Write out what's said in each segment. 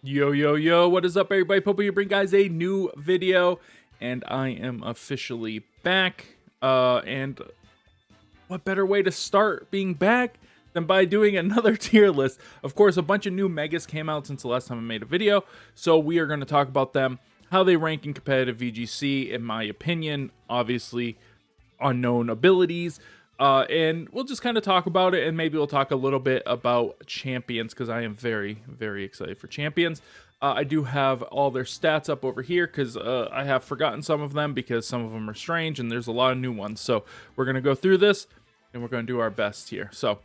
Yo, what is up, everybody? Popo here, bring guys a new video, and I am officially back. And what better way to start being back than by doing another tier list? Of course, a bunch of new megas came out since the last time I made a video, so we are going to talk about them, how they rank in competitive VGC, in my opinion, obviously unknown abilities. And we'll just kind of talk about it, and maybe we'll talk a little bit about champions, because I am very excited for champions. I do have all their stats up over here, because I have forgotten some of them, because some of them are strange, and there's a lot of new ones. So we're going to go through this, and we're going to do our best here. So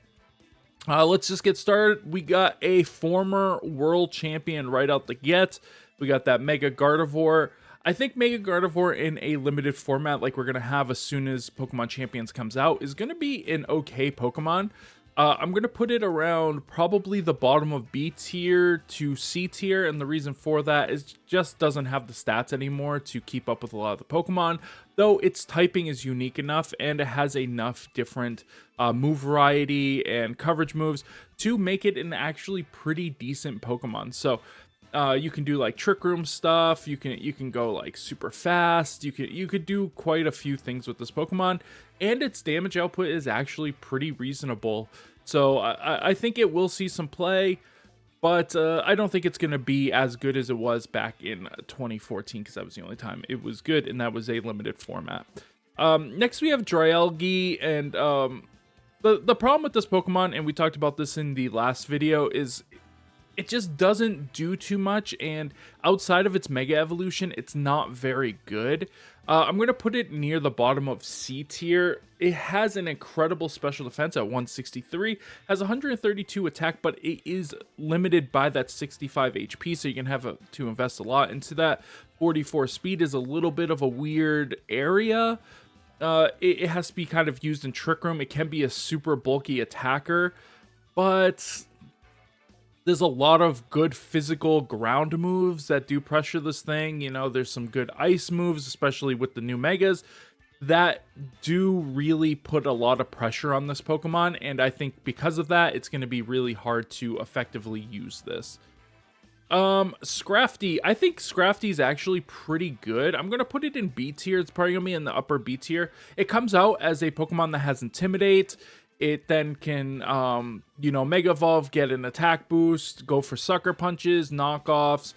let's just get started. We got a former world champion right out the get. We got that Mega Gardevoir. I think Mega Gardevoir in a limited format like we're going to have as soon as Pokemon Champions comes out is going to be an okay Pokemon. I'm going to put it around probably the bottom of B tier to C tier, and the reason for that is just doesn't have the stats anymore to keep up with a lot of the Pokemon, though its typing is unique enough and it has enough different move variety and coverage moves to make it an actually pretty decent Pokemon. So you can do like Trick Room stuff. You can go like super fast. You could do quite a few things with this Pokemon, and its damage output is actually pretty reasonable. So I think it will see some play, but I don't think it's gonna be as good as it was back in 2014, because that was the only time it was good, and that was a limited format. Next we have Dragalge, and the problem with this Pokemon, and we talked about this in the last video, is it just doesn't do too much, and outside of its Mega Evolution, it's not very good. I'm going to put it near the bottom of C tier. It has an incredible special defense at 163, has 132 attack, but it is limited by that 65 HP, so you're going to have to invest a lot into that. 44 speed is a little bit of a weird area. It has to be kind of used in Trick Room. It can be a super bulky attacker, but there's a lot of good physical ground moves that do pressure this thing. You know, there's some good ice moves, especially with the new Megas, that do really put a lot of pressure on this Pokemon. And I think because of that, it's going to be really hard to effectively use this. Scrafty. I think Scrafty is actually pretty good. I'm going to put it in B tier. It's probably going to be in the upper B tier. It comes out as a Pokemon that has Intimidate. It then can, Mega Evolve, get an attack boost, go for Sucker Punches, knockoffs,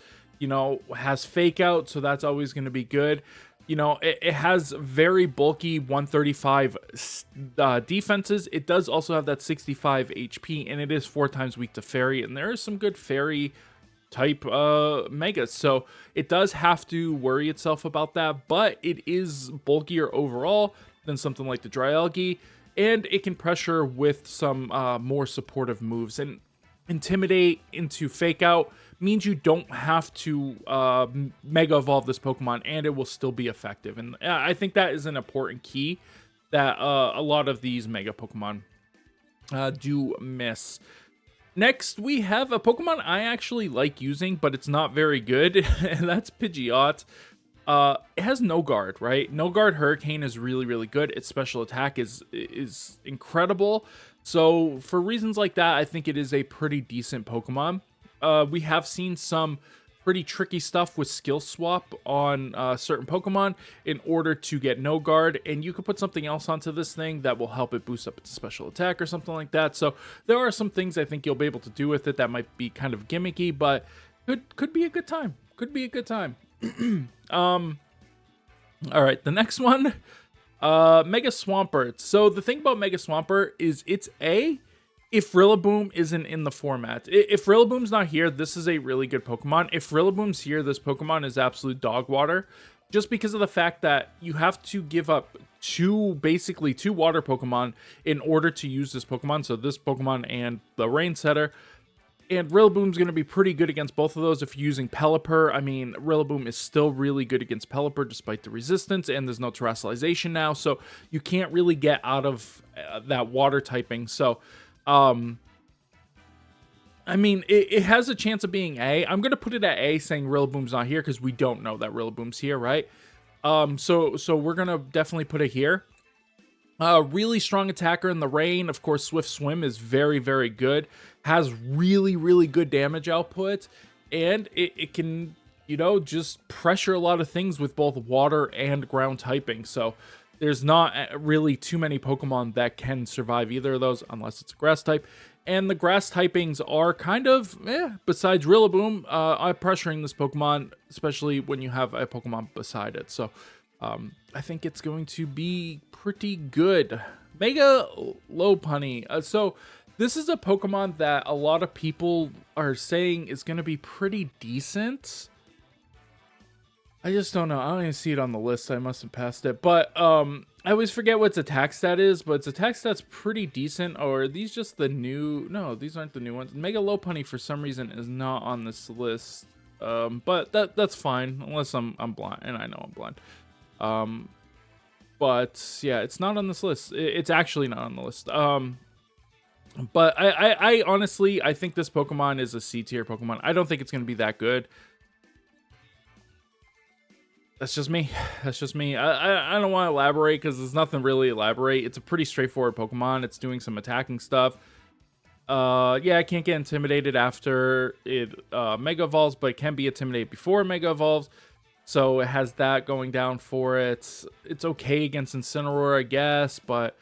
has Fake Out, so that's always going to be good. It has very bulky 135 defenses. It does also have that 65 HP, and it is 4 times weak to Fairy, and there is some good Fairy type Megas, so it does have to worry itself about that, but it is bulkier overall than something like the Dragalge. And it can pressure with some more supportive moves. And Intimidate into Fake Out means you don't have to Mega Evolve this Pokemon, and it will still be effective. And I think that is an important key that a lot of these Mega Pokemon do miss. Next, we have a Pokemon I actually like using, but it's not very good, and that's Pidgeot. It has no guard, right? No guard Hurricane is really good. Its special attack is incredible. So for reasons like that, I think it is a pretty decent Pokemon. We have seen some pretty tricky stuff with skill swap on certain Pokemon in order to get no guard, and you could put something else onto this thing that will help it boost up its special attack or something like that. So there are some things I think you'll be able to do with it that might be kind of gimmicky, but could be a good time. Could be a good time. All right, the next one, Mega Swampert. So the thing about Mega Swampert is it's if Rillaboom isn't in the format. If Rillaboom's not here, this is a really good Pokemon. If Rillaboom's here, this Pokemon is absolute dog water, just because of the fact that you have to give up basically two water Pokemon in order to use this Pokemon. So this Pokemon and the Rain Setter. And Rillaboom's going to be pretty good against both of those if you're using Pelipper. I mean, Rillaboom is still really good against Pelipper despite the resistance, and there's no Terrestrialization now, so you can't really get out of that water typing. So, I mean, it has a chance of being A. I'm going to put it at A, saying Rillaboom's not here, because we don't know that Rillaboom's here, right? So we're going to definitely put it here. Really strong attacker in the rain. Of course, Swift Swim is very good. Has really good damage output. and it can, you know, just pressure a lot of things with both water and ground typing. So there's not really too many Pokemon that can survive either of those unless it's a grass type. And the grass typings are kind of, besides Rillaboom, pressuring this Pokemon, especially when you have a Pokemon beside it. So I think it's going to be pretty good. Mega Lopunny. So this is a Pokemon that a lot of people are saying is going to be pretty decent. I just don't know. I don't even see it on the list. I must have passed it. But I always forget what its attack stat is, but its attack stat's pretty decent. Or are these just the new... No, these aren't the new ones. Mega Lopunny, for some reason, is not on this list. But that's fine, unless I'm blind, and I know I'm blind. But yeah, it's not on this list. It's actually not on the list. But I honestly, I think this Pokemon is a C tier Pokemon. I don't think it's going to be that good. That's just me. That's just me. I don't want to elaborate because there's nothing really elaborate. It's a pretty straightforward Pokemon. It's doing some attacking stuff. Yeah, it can't get intimidated after it Mega Evolves, but it can be intimidated before Mega Evolves. So it has that going down for it. It's okay against Incineroar, I guess, but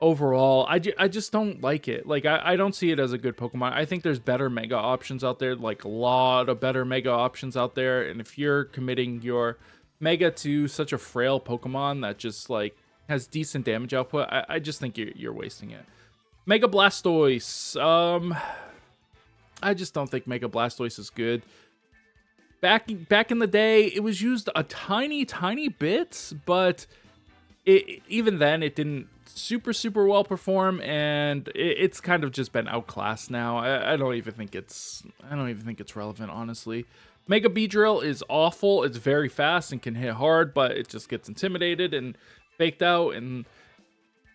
overall, I just don't like it. Like, I don't see it as a good Pokemon. I think there's better Mega options out there, like a lot of better Mega options out there. And if you're committing your Mega to such a frail Pokemon that just like has decent damage output, I just think you're wasting it. Mega Blastoise. I just don't think Mega Blastoise is good. Back in the day, it was used a tiny bit, but even then it didn't super well perform, and it's kind of just been outclassed now. I don't even think it's relevant, honestly. Mega Beedrill is awful. It's very fast and can hit hard, but it just gets intimidated and faked out, and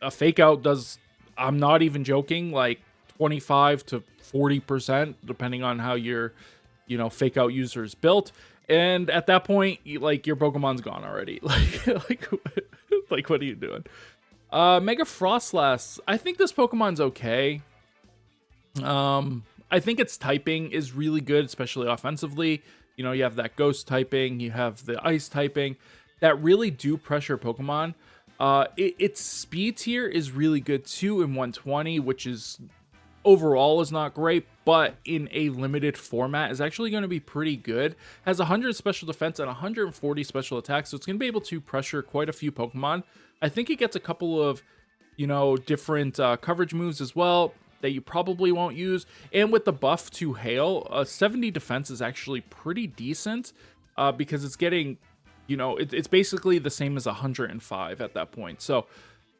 a fake out does, I'm not even joking, like 25 to 40%, depending on how your, you know, fake out user is built. And at that point, like, your Pokemon's gone already. Like what are you doing? Mega Froslass. I think this Pokemon's okay. I think its typing is really good, especially offensively. You know, you have that ghost typing, you have the ice typing that really do pressure Pokemon. Its speed tier is really good too in 120, which is overall is not great, but in a limited format is actually going to be pretty good. Has 100 special defense and 140 special attack, so it's going to be able to pressure quite a few Pokemon. I think it gets a couple of, you know, different coverage moves as well that you probably won't use. And with the buff to Hail, 70 defense is actually pretty decent because it's getting, you know, it's basically the same as 105 at that point. So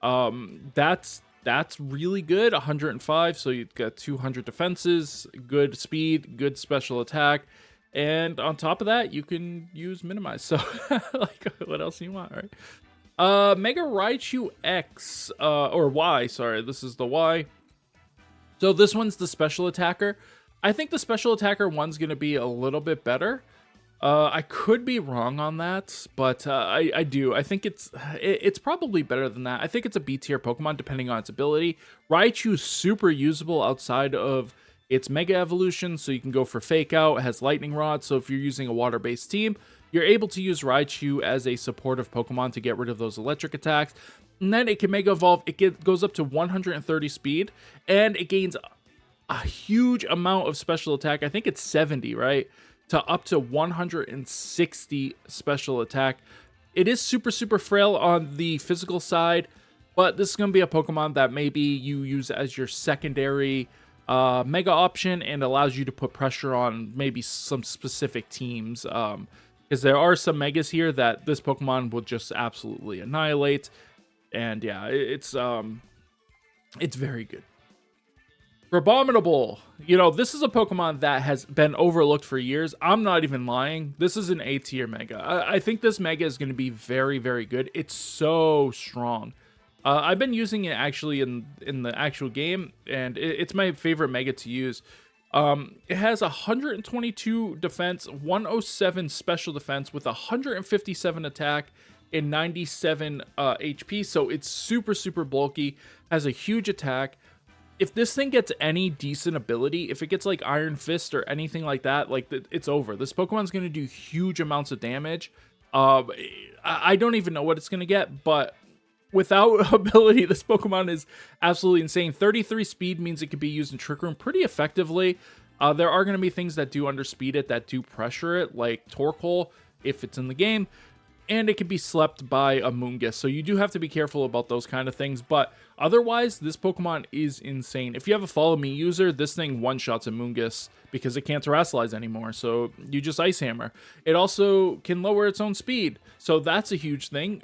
that's really good. 105, so you've got 200 defenses, good speed, good special attack, and on top of that, you can use Minimize. So, like, what else do you want, right? Mega Raichu X, or Y, sorry, this is the Y. So this one's the special attacker. I think the special attacker one's going to be a little bit better. I could be wrong on that, but I do. I think it's probably better than that. I think it's a B tier Pokemon depending on its ability. Raichu's super usable outside of its Mega Evolution, so you can go for Fake Out. It has Lightning Rod, so if you're using a water-based team, you're able to use Raichu as a supportive Pokemon to get rid of those electric attacks. And then it can Mega Evolve. It goes up to 130 speed, and it gains a huge amount of special attack. I think it's 70, right? To up to 160 special attack. It is super frail on the physical side, but this is going to be a Pokemon that maybe you use as your secondary Mega option and allows you to put pressure on maybe some specific teams. Because there are some Megas here that this Pokemon will just absolutely annihilate. And yeah, it's very good. Abominable. You know, this is a Pokemon that has been overlooked for years. I'm not even lying. This is an A tier Mega. I think this Mega is going to be very good. It's so strong. I've been using it actually in the actual game, and it's my favorite Mega to use. It has 122 defense, 107 special defense with 157 attack and 97 HP. So it's super bulky, has a huge attack. if this thing gets any decent ability, if it gets like Iron Fist or anything like that, like it's over. This Pokemon's going to do huge amounts of damage. I don't even know what it's going to get, but without ability, this Pokemon is absolutely insane. 33 speed means it can be used in Trick Room pretty effectively. There are going to be things that do underspeed it, that do pressure it, like Torkoal, if it's in the game. And it can be slept by a Moongus, so you do have to be careful about those kind of things, but otherwise, this Pokemon is insane. If you have a Follow Me user, this thing one-shots a Moongus because it can't Terrasilize anymore, so you just Ice Hammer. It also can lower its own speed, so that's a huge thing.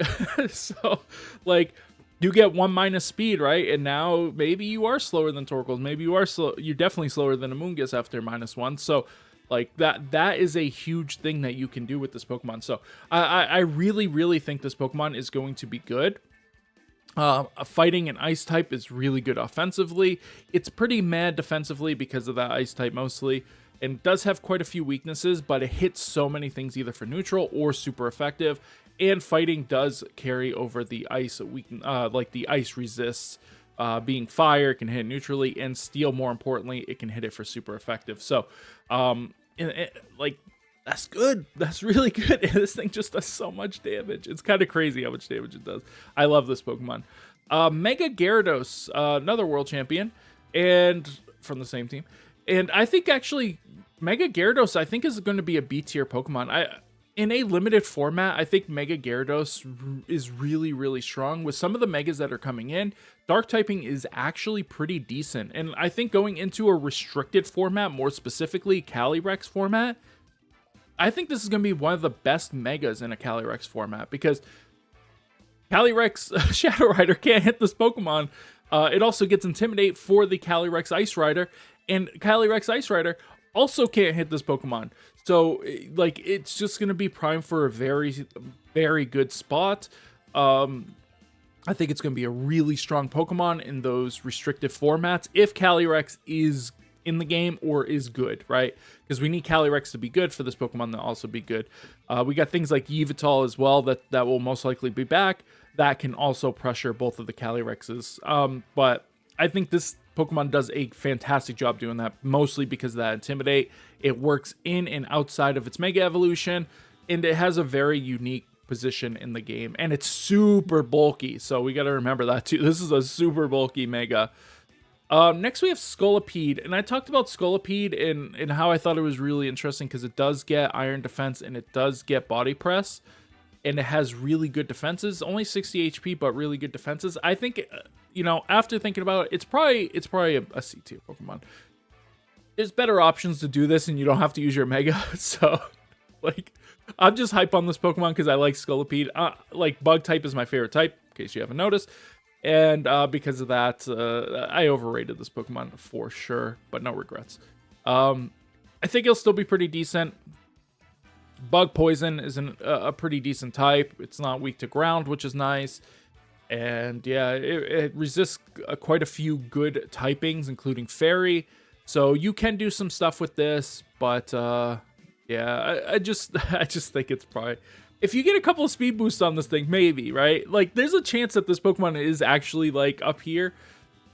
So, like, you get 1- speed, right? And now maybe you are slower than Torkoal. Maybe you are you're definitely slower than a Moongus after -1, so like that is a huge thing that you can do with this Pokemon. So I really think this Pokemon is going to be good. Fighting an ice type is really good offensively. It's pretty mad defensively because of that ice type mostly. And it does have quite a few weaknesses, but it hits so many things either for neutral or super effective. And fighting does carry over the ice like the ice resists. Being fire, it can hit neutrally, and steel, more importantly, it can hit it for super effective. So, like, that's good. That's really good. And this thing just does so much damage. It's kind of crazy how much damage it does. I love this Pokemon. Mega Gyarados, another world champion, and from the same team. And I think actually Mega Gyarados, I think, is going to be a B tier Pokemon. In a limited format, I think Mega Gyarados is really strong. With some of the Megas that are coming in, Dark typing is actually pretty decent. And I think going into a restricted format, more specifically Calyrex format, I think this is going to be one of the best Megas in a Calyrex format. Because Calyrex Shadow Rider can't hit this Pokemon. It also gets Intimidate for the Calyrex Ice Rider. And Calyrex Ice Rider also can't hit this Pokemon. So, like, it's just going to be primed for a very good spot. I think it's going to be a really strong Pokemon in those restrictive formats if Calyrex is in the game or is good, right? Because we need Calyrex to be good for this Pokemon to also be good. We got things like Yveltal as well that will most likely be back. That can also pressure both of the Calyrexes. But I think this Pokemon does a fantastic job doing that, mostly because of that Intimidate. It works in and outside of its Mega Evolution, and it has a very unique position in the game, and it's super bulky, so we got to remember that too. This is a super bulky Mega. Next we have Scolipede, and I talked about Scolipede and how I thought it was really interesting because it does get Iron Defense and it does get Body Press, and it has really good defenses, only 60 HP, but really good defenses. I think, you know, after thinking about it, it's probably a C tier Pokemon. There's better options to do this, and you don't have to use your Mega. So, like, I'm just hype on this Pokemon because I like Scolipede. Like, Bug type is my favorite type, in case you haven't noticed. And because of that, I overrated this Pokemon for sure, but no regrets. I think it'll still be pretty decent. Bug Poison is a pretty decent type. It's not weak to ground, which is nice. And yeah, it resists quite a few good typings, including Fairy. So you can do some stuff with this, but yeah, I just think it's probably, if you get a couple of speed boosts on this thing, maybe, right? Like, there's a chance that this Pokemon is actually like up here,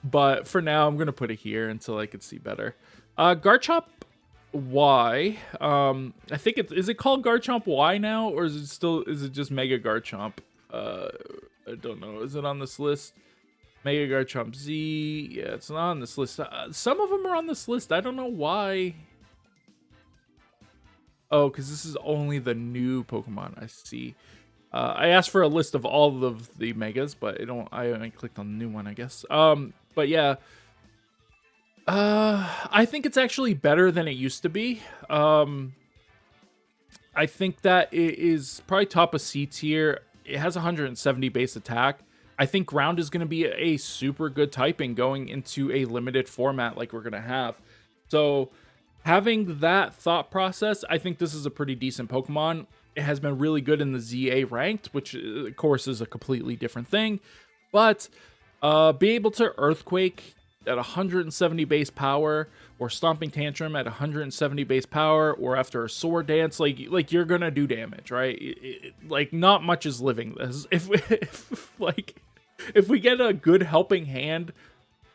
but for now, I'm gonna put it here until I can see better. Garchomp Y. I think is it called Garchomp Y now, or is it just Mega Garchomp? I don't know. Is it on this list? Mega Garchomp Z. Yeah, it's not on this list. Some of them are on this list. I don't know why. Oh, because this is only the new Pokemon. I see. I asked for a list of all of the Megas, but I only clicked on the new one, I guess. But yeah. I think it's actually better than it used to be. I think that it is probably top of C tier. It has 170 base attack. I think ground is going to be a super good typing going into a limited format like we're going to have. So having that thought process, I think this is a pretty decent Pokemon. It has been really good in the ZA ranked, which of course is a completely different thing. But be able to Earthquake at 170 base power, or Stomping Tantrum at 170 base power, or after a Sword Dance, like you're gonna do damage, right? Like, not much is living this. If we get a good helping hand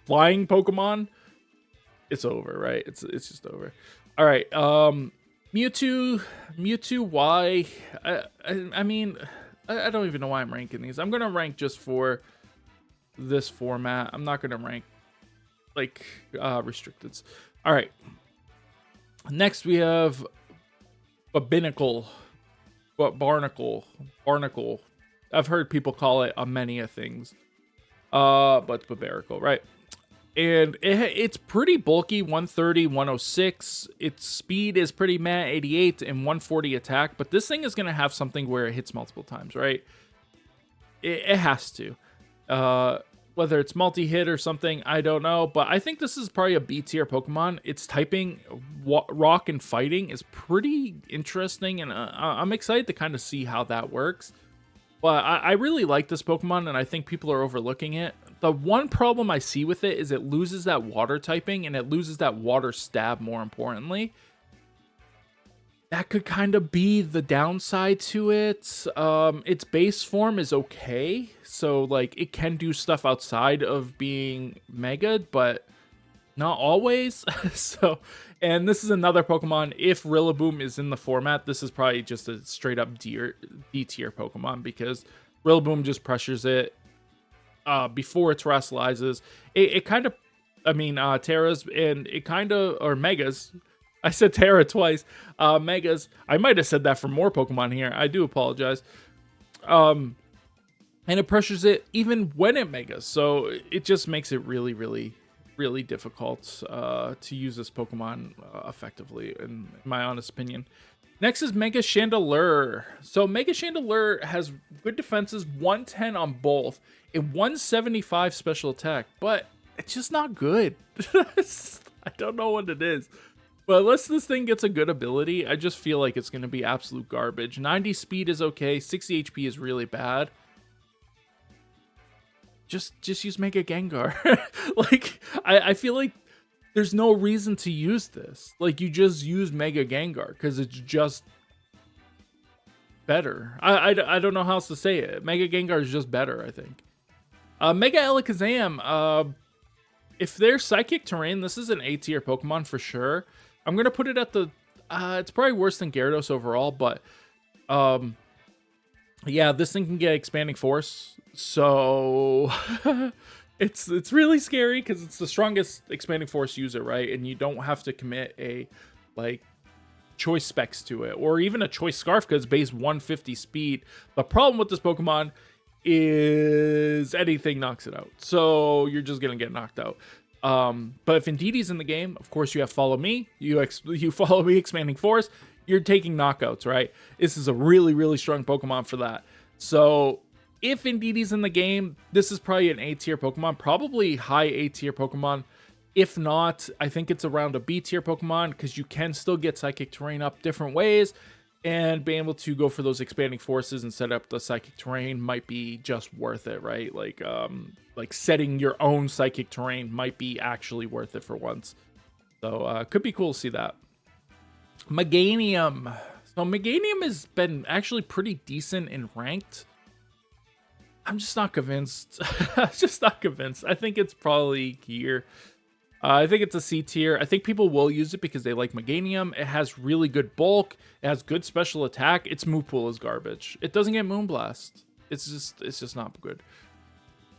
flying Pokemon, it's over, right? It's just over. All right, Mewtwo Y. I mean, I don't even know why I'm ranking these. I'm gonna rank just for this format. I'm not gonna rank like restricteds. All right. Next we have Barnacle. I've heard people call it many of things. But it's Barbaracle, right? And it's pretty bulky, 130, 106. Its speed is pretty meh, 88 and 140 attack. But this thing is going to have something where it hits multiple times, right? It has to. Whether it's multi-hit or something, I don't know. But I think this is probably a B tier Pokemon. Its typing, rock and fighting, is pretty interesting. And I'm excited to kind of see how that works. But I really like this Pokemon, and I think people are overlooking it. The one problem I see with it is it loses that water typing, and it loses that water stab, more importantly. That could kind of be the downside to it. Its base form is okay, so like it can do stuff outside of being Mega, but not always. So, and this is another Pokemon. If Rillaboom is in the format, this is probably just a straight up D tier Pokemon, because Rillaboom just pressures it before it terrestrializes. It kind of, I mean, Terras, and it kind of, or Megas. I said Terra twice. Megas. I might have said that for more Pokemon here. I do apologize. And it pressures it even when it Megas. So it just makes it really, really, really difficult to use this Pokemon effectively, in my honest opinion. Next is Mega Chandelure. So Mega Chandelure has good defenses, 110 on both, and 175 special attack, but it's just not good. I don't know what it is. But unless this thing gets a good ability, I just feel like it's going to be absolute garbage. 90 speed is okay. 60 HP is really bad. Just use Mega Gengar. Like, I feel like there's no reason to use this. Like, you just use Mega Gengar because it's just better. I don't know how else to say it. Mega Gengar is just better, I think. Mega Alakazam. If they're Psychic Terrain, this is an A tier Pokemon for sure. I'm going to put it at the... it's probably worse than Gyarados overall, but... yeah, this thing can get Expanding Force. So... it's really scary because it's the strongest Expanding Force user, right? And you don't have to commit a, like, choice specs to it. Or even a choice Scarf because it's base 150 speed. The problem with this Pokemon is anything knocks it out. So you're just going to get knocked out. But if Indeedee's in the game, of course you have Follow Me. You Follow Me, Expanding Force. You're taking knockouts, right? This is a really, really strong Pokemon for that. So if Indeedee's in the game, this is probably an A tier Pokemon, probably high A tier Pokemon. If not, I think it's around a B tier Pokemon because you can still get Psychic Terrain up different ways, and being able to go for those Expanding Forces and set up the Psychic Terrain might be just worth it, right? Like setting your own Psychic Terrain might be actually worth it for once. So could be cool to see that. Meganium. So Meganium has been actually pretty decent in ranked. I'm just not convinced. I'm just not convinced. I think it's probably here. I think it's a C tier. I think people will use it because they like Meganium. It has really good bulk. It has good special attack. Its move pool is garbage. It doesn't get Moonblast. It's just not good.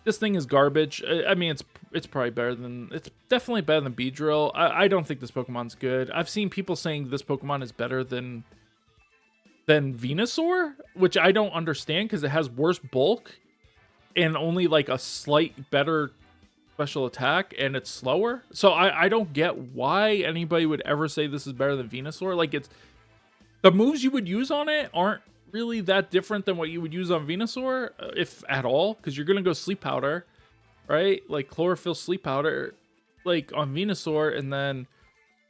This thing is garbage. I mean, it's probably better than... It's definitely better than Beedrill. I don't think this Pokemon's good. I've seen people saying this Pokemon is better than Venusaur, which I don't understand because it has worse bulk and only like a slight better special attack, and it's slower. So I don't get why anybody would ever say this is better than Venusaur. Like, it's... The moves you would use on it aren't really that different than what you would use on Venusaur, if at all, because you're gonna go Sleep Powder, right? Like Chlorophyll Sleep Powder, like on Venusaur, and then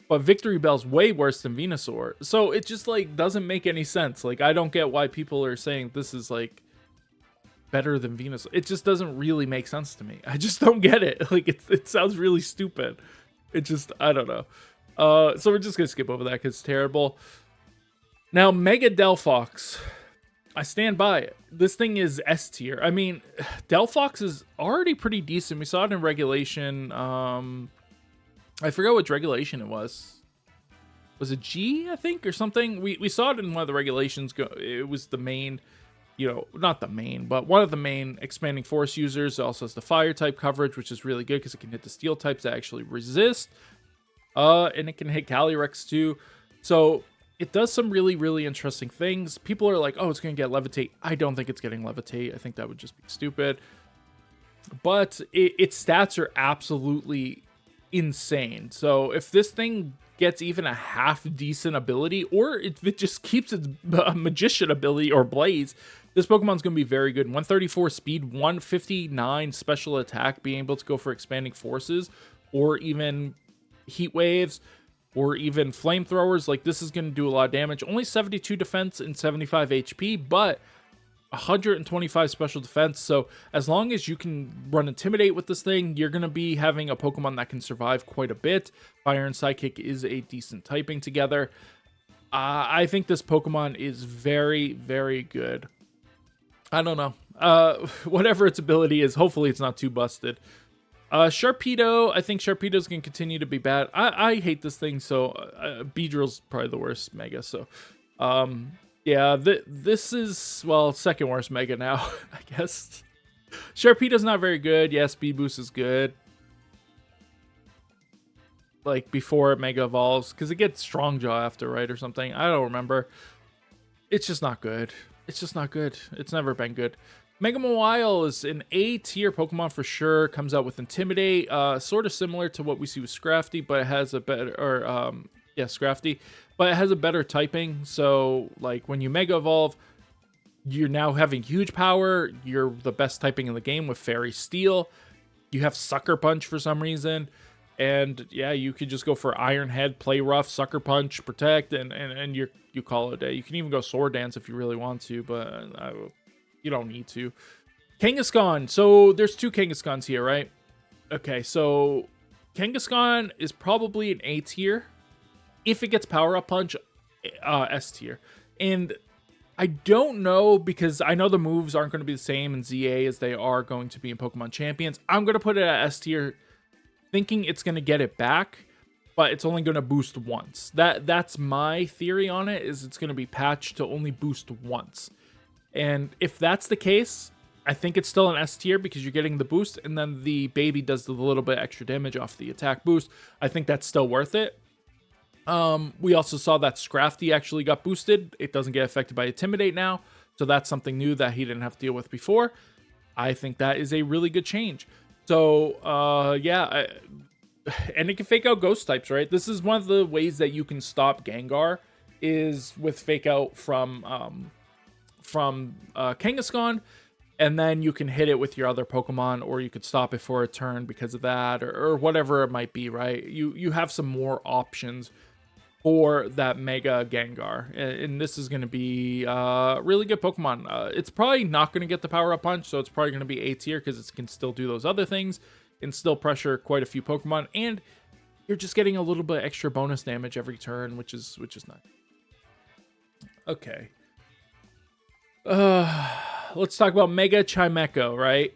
but Victory Bell's way worse than Venusaur, so it just like doesn't make any sense. Like, I don't get why people are saying this is like better than Venusaur. It just doesn't really make sense to me. I just don't get it. Like, it sounds really stupid. It just, I don't know. So we're just gonna skip over that because it's terrible. Now, Mega Delphox. I stand by it. This thing is S tier. I mean, Delphox is already pretty decent. We saw it in regulation. I forgot which regulation it was. Was it G, I think, or something? We saw it in one of the regulations. It was the main, you know, not the main, but one of the main expanding force users. It also has the fire type coverage, which is really good because it can hit the steel types that actually resist. And it can hit Calyrex too. So it does some really, really interesting things. People are like, oh, it's going to get Levitate. I don't think it's getting Levitate. I think that would just be stupid. But its stats are absolutely insane. So if this thing gets even a half decent ability, or if it just keeps its magician ability or blaze, this Pokemon's going to be very good. 134 speed, 159 special attack, being able to go for expanding forces, or even heat waves, or even flamethrowers. Like, this is going to do a lot of damage. Only 72 defense and 75 HP, but 125 special defense. So as long as you can run Intimidate with this thing, you're going to be having a Pokemon that can survive quite a bit. Fire and Psychic is a decent typing together. I think this Pokemon is very, very good. I don't know. Whatever its ability is, hopefully it's not too busted. Sharpedo, I think Sharpedo's going to continue to be bad. I hate this thing, so Beedrill's probably the worst Mega. So, yeah, this is, well, second worst Mega now, I guess. Sharpedo's not very good. Yeah, Speed Boost is good. Like, before it Mega Evolves, because it gets Strong Jaw after, right, or something. I don't remember. It's just not good. It's just not good. It's never been good. Mega Mawile is an A tier Pokemon for sure. Comes out with Intimidate, sort of similar to what we see with Scrafty, but it has a better, Scrafty, but it has a better typing. So, like, when you Mega Evolve, you're now having huge power. You're the best typing in the game with Fairy Steel. You have Sucker Punch for some reason. And yeah, you could just go for Iron Head, Play Rough, Sucker Punch, Protect, and you call it a day. You can even go Sword Dance if you really want to, but you don't need to. Kangaskhan. So there's two Kangaskhan's here, right? Okay, so Kangaskhan is probably an A tier. If it gets Power Up Punch, S tier. And I don't know, because I know the moves aren't going to be the same in ZA as they are going to be in Pokemon Champions. I'm going to put it at S tier, thinking it's going to get it back, but it's only going to boost once. That's my theory on it, is it's going to be patched to only boost once. And if that's the case, I think it's still an S tier because you're getting the boost, and then the baby does the little bit extra damage off the attack boost. I think that's still worth it. We also saw that Scrafty actually got boosted. It doesn't get affected by Intimidate now, so that's something new that he didn't have to deal with before. I think that is a really good change. So, yeah, and it can fake out ghost types, right? This is one of the ways that you can stop Gengar, is with fake out from Kangaskhan, and then you can hit it with your other Pokemon, or you could stop it for a turn because of that, or whatever it might be, right? You have some more options for that Mega Gengar, and this is going to be really good Pokemon. It's probably not going to get the Power Up Punch, so it's probably going to be A tier because it can still do those other things and still pressure quite a few Pokemon, and you're just getting a little bit extra bonus damage every turn, which is nice. Okay. Let's talk about Mega Chimecho, right?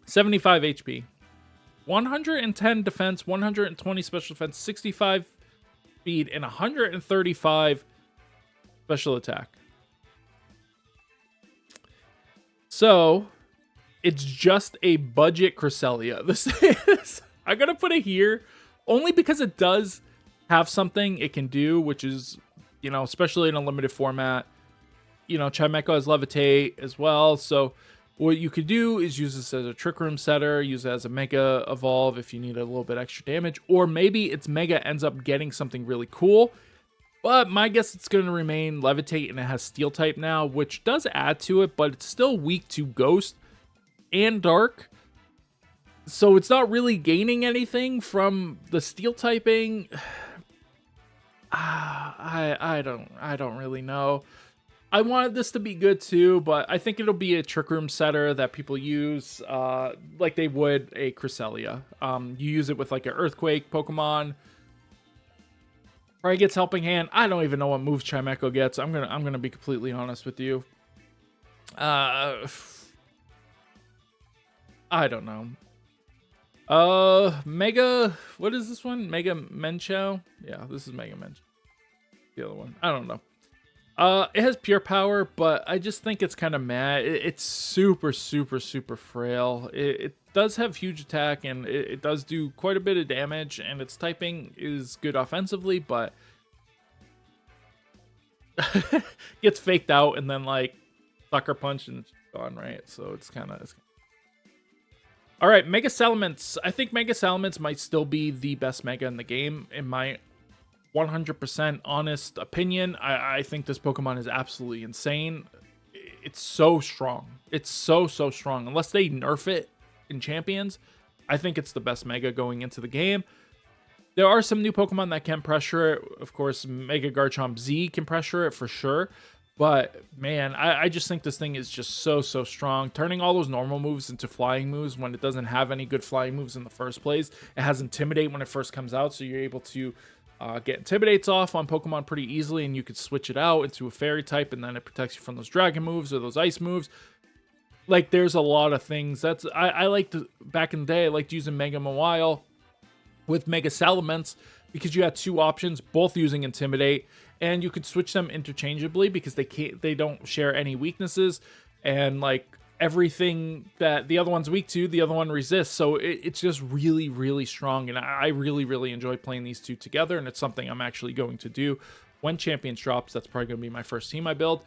75 HP. 110 defense, 120 special defense, 65 speed, and 135 special attack. So, it's just a budget Cresselia. This is, I'm going to put it here only because it does have something it can do, which is, you know, especially in a limited format, you know, Chimecho has Levitate as well. So what you could do is use this as a Trick Room setter, use it as a Mega Evolve if you need a little bit extra damage, or maybe its Mega ends up getting something really cool. But my guess it's going to remain Levitate, and it has Steel type now, which does add to it, but it's still weak to Ghost and Dark. So it's not really gaining anything from the Steel typing. I don't really know. I wanted this to be good too, but I think it'll be a Trick Room setter that people use like they would a Cresselia. You use it with like an Earthquake Pokemon. Probably gets Helping Hand. I don't even know what moves Chimecho gets. I'm gonna be completely honest with you. I don't know. Mega, what is this one? Mega Mencho? Yeah, this is Mega Mencho. The other one. I don't know. It has pure power, but I just think it's kind of mad. It's super, super, super frail. It does have huge attack, and it does do quite a bit of damage, and its typing is good offensively, but gets faked out and then like Sucker Punch and it's gone, right? So it's kind of... All right, Mega Salamence. I think Mega Salamence might still be the best Mega in the game, in my 100% honest opinion. I think this Pokemon is absolutely insane. It's so strong. It's so strong. Unless they nerf it in Champions, I think it's the best Mega going into the game. There are some new Pokemon that can pressure it. Of course, Mega Garchomp Z can pressure it for sure. But, man, I just think this thing is just so strong. Turning all those normal moves into flying moves when it doesn't have any good flying moves in the first place. It has Intimidate when it first comes out, so you're able to get Intimidates off on Pokemon pretty easily, and you could switch it out into a Fairy type, and then it protects you from those Dragon moves or those Ice moves. Like, there's a lot of things. I liked, back in the day, I liked using Mega Mawile with Mega Salamence because you had two options, both using Intimidate, and you could switch them interchangeably because they don't share any weaknesses, and like everything that the other one's weak to, the other one resists. So it's just really strong, and I really enjoy playing these two together, and it's something I'm actually going to do when Champions drops. That's probably going to be my first team I build.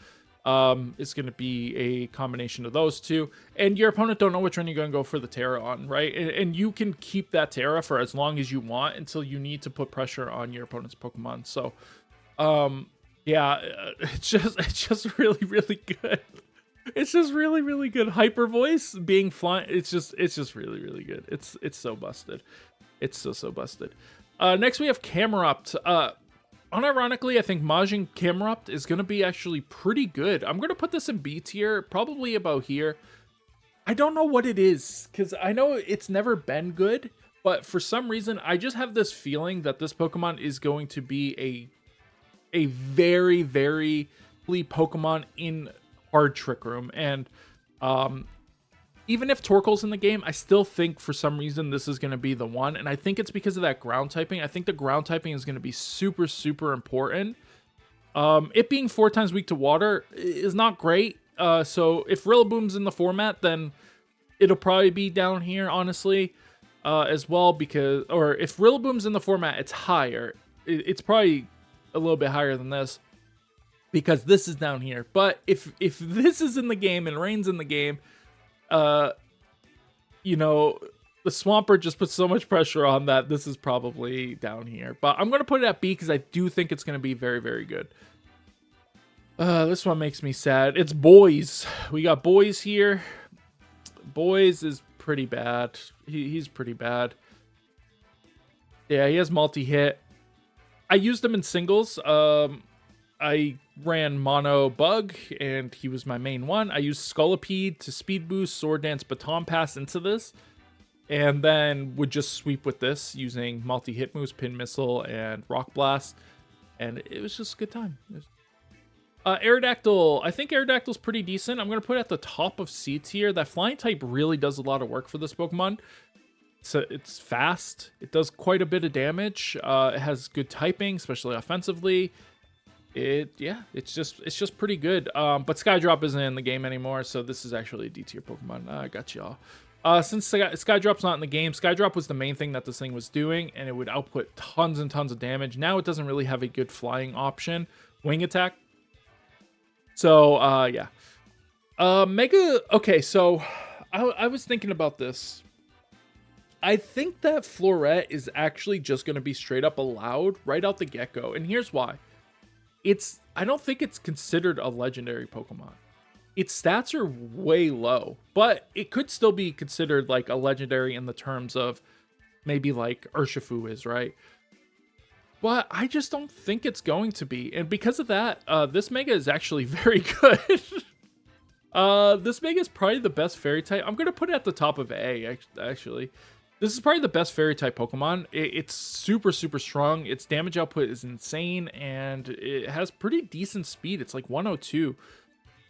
It's going to be a combination of those two, and your opponent don't know which one you're going to go for the Terra on, right? And you can keep that Terra for as long as you want until you need to put pressure on your opponent's Pokemon. So yeah, it's just really good. It's just really good. Hyper Voice being flying, it's just really good. It's so busted. It's so busted. Next we have Camerupt. Unironically, I think Majin Camerupt is going to be actually pretty good. I'm going to put this in B tier, probably about here. I don't know what it is, because I know it's never been good, but for some reason, I just have this feeling that this Pokemon is going to be a very Pokemon in hard Trick Room. And even if Torkoal's in the game, I still think for some reason this is going to be the one. And I think it's because of that ground typing. I think the ground typing is going to be super important. It being 4 times weak to water is not great. So if Rillaboom's in the format, then it'll probably be down here, honestly, as well. Because, or if Rillaboom's in the format, it's higher. It's probably a little bit higher than this, because this is down here. But if this is in the game and Rain's in the game, you know, the Swampert just puts so much pressure on that this is probably down here. But I'm going to put it at B because I do think it's going to be very good. This one makes me sad. It's Boys. We got Boys here. Boys is pretty bad. He's pretty bad. Yeah, he has multi-hit. I used him in singles. I ran Mono Bug, and he was my main one. I used Scolipede to speed boost, Sword Dance, Baton Pass into this, and then would just sweep with this using multi-hit moves, Pin Missile, and Rock Blast, and it was just a good time. Aerodactyl. I think Aerodactyl's pretty decent. I'm going to put it at the top of C tier. That flying type really does a lot of work for this Pokemon. So it's fast. It does quite a bit of damage. It has good typing, especially offensively. It's just pretty good. But Skydrop isn't in the game anymore, so this is actually a D tier Pokemon. I got y'all. Since Skydrop's not in the game, Skydrop was the main thing that this thing was doing, and it would output tons and tons of damage. Now it doesn't really have a good flying option. Wing attack. So yeah. Mega. Okay, so I was thinking about this. I think that Floret is actually just going to be straight up allowed right out the get-go. And here's why. I don't think it's considered a legendary Pokemon. Its stats are way low, but it could still be considered like a legendary in the terms of maybe like Urshifu is, right? But I just don't think it's going to be. And because of that, this Mega is actually very good. This Mega is probably the best Fairy type. I'm going to put it at the top of A, actually. This is probably the best fairy type Pokemon. It's super, super strong. Its damage output is insane, and it has pretty decent speed. It's like 102.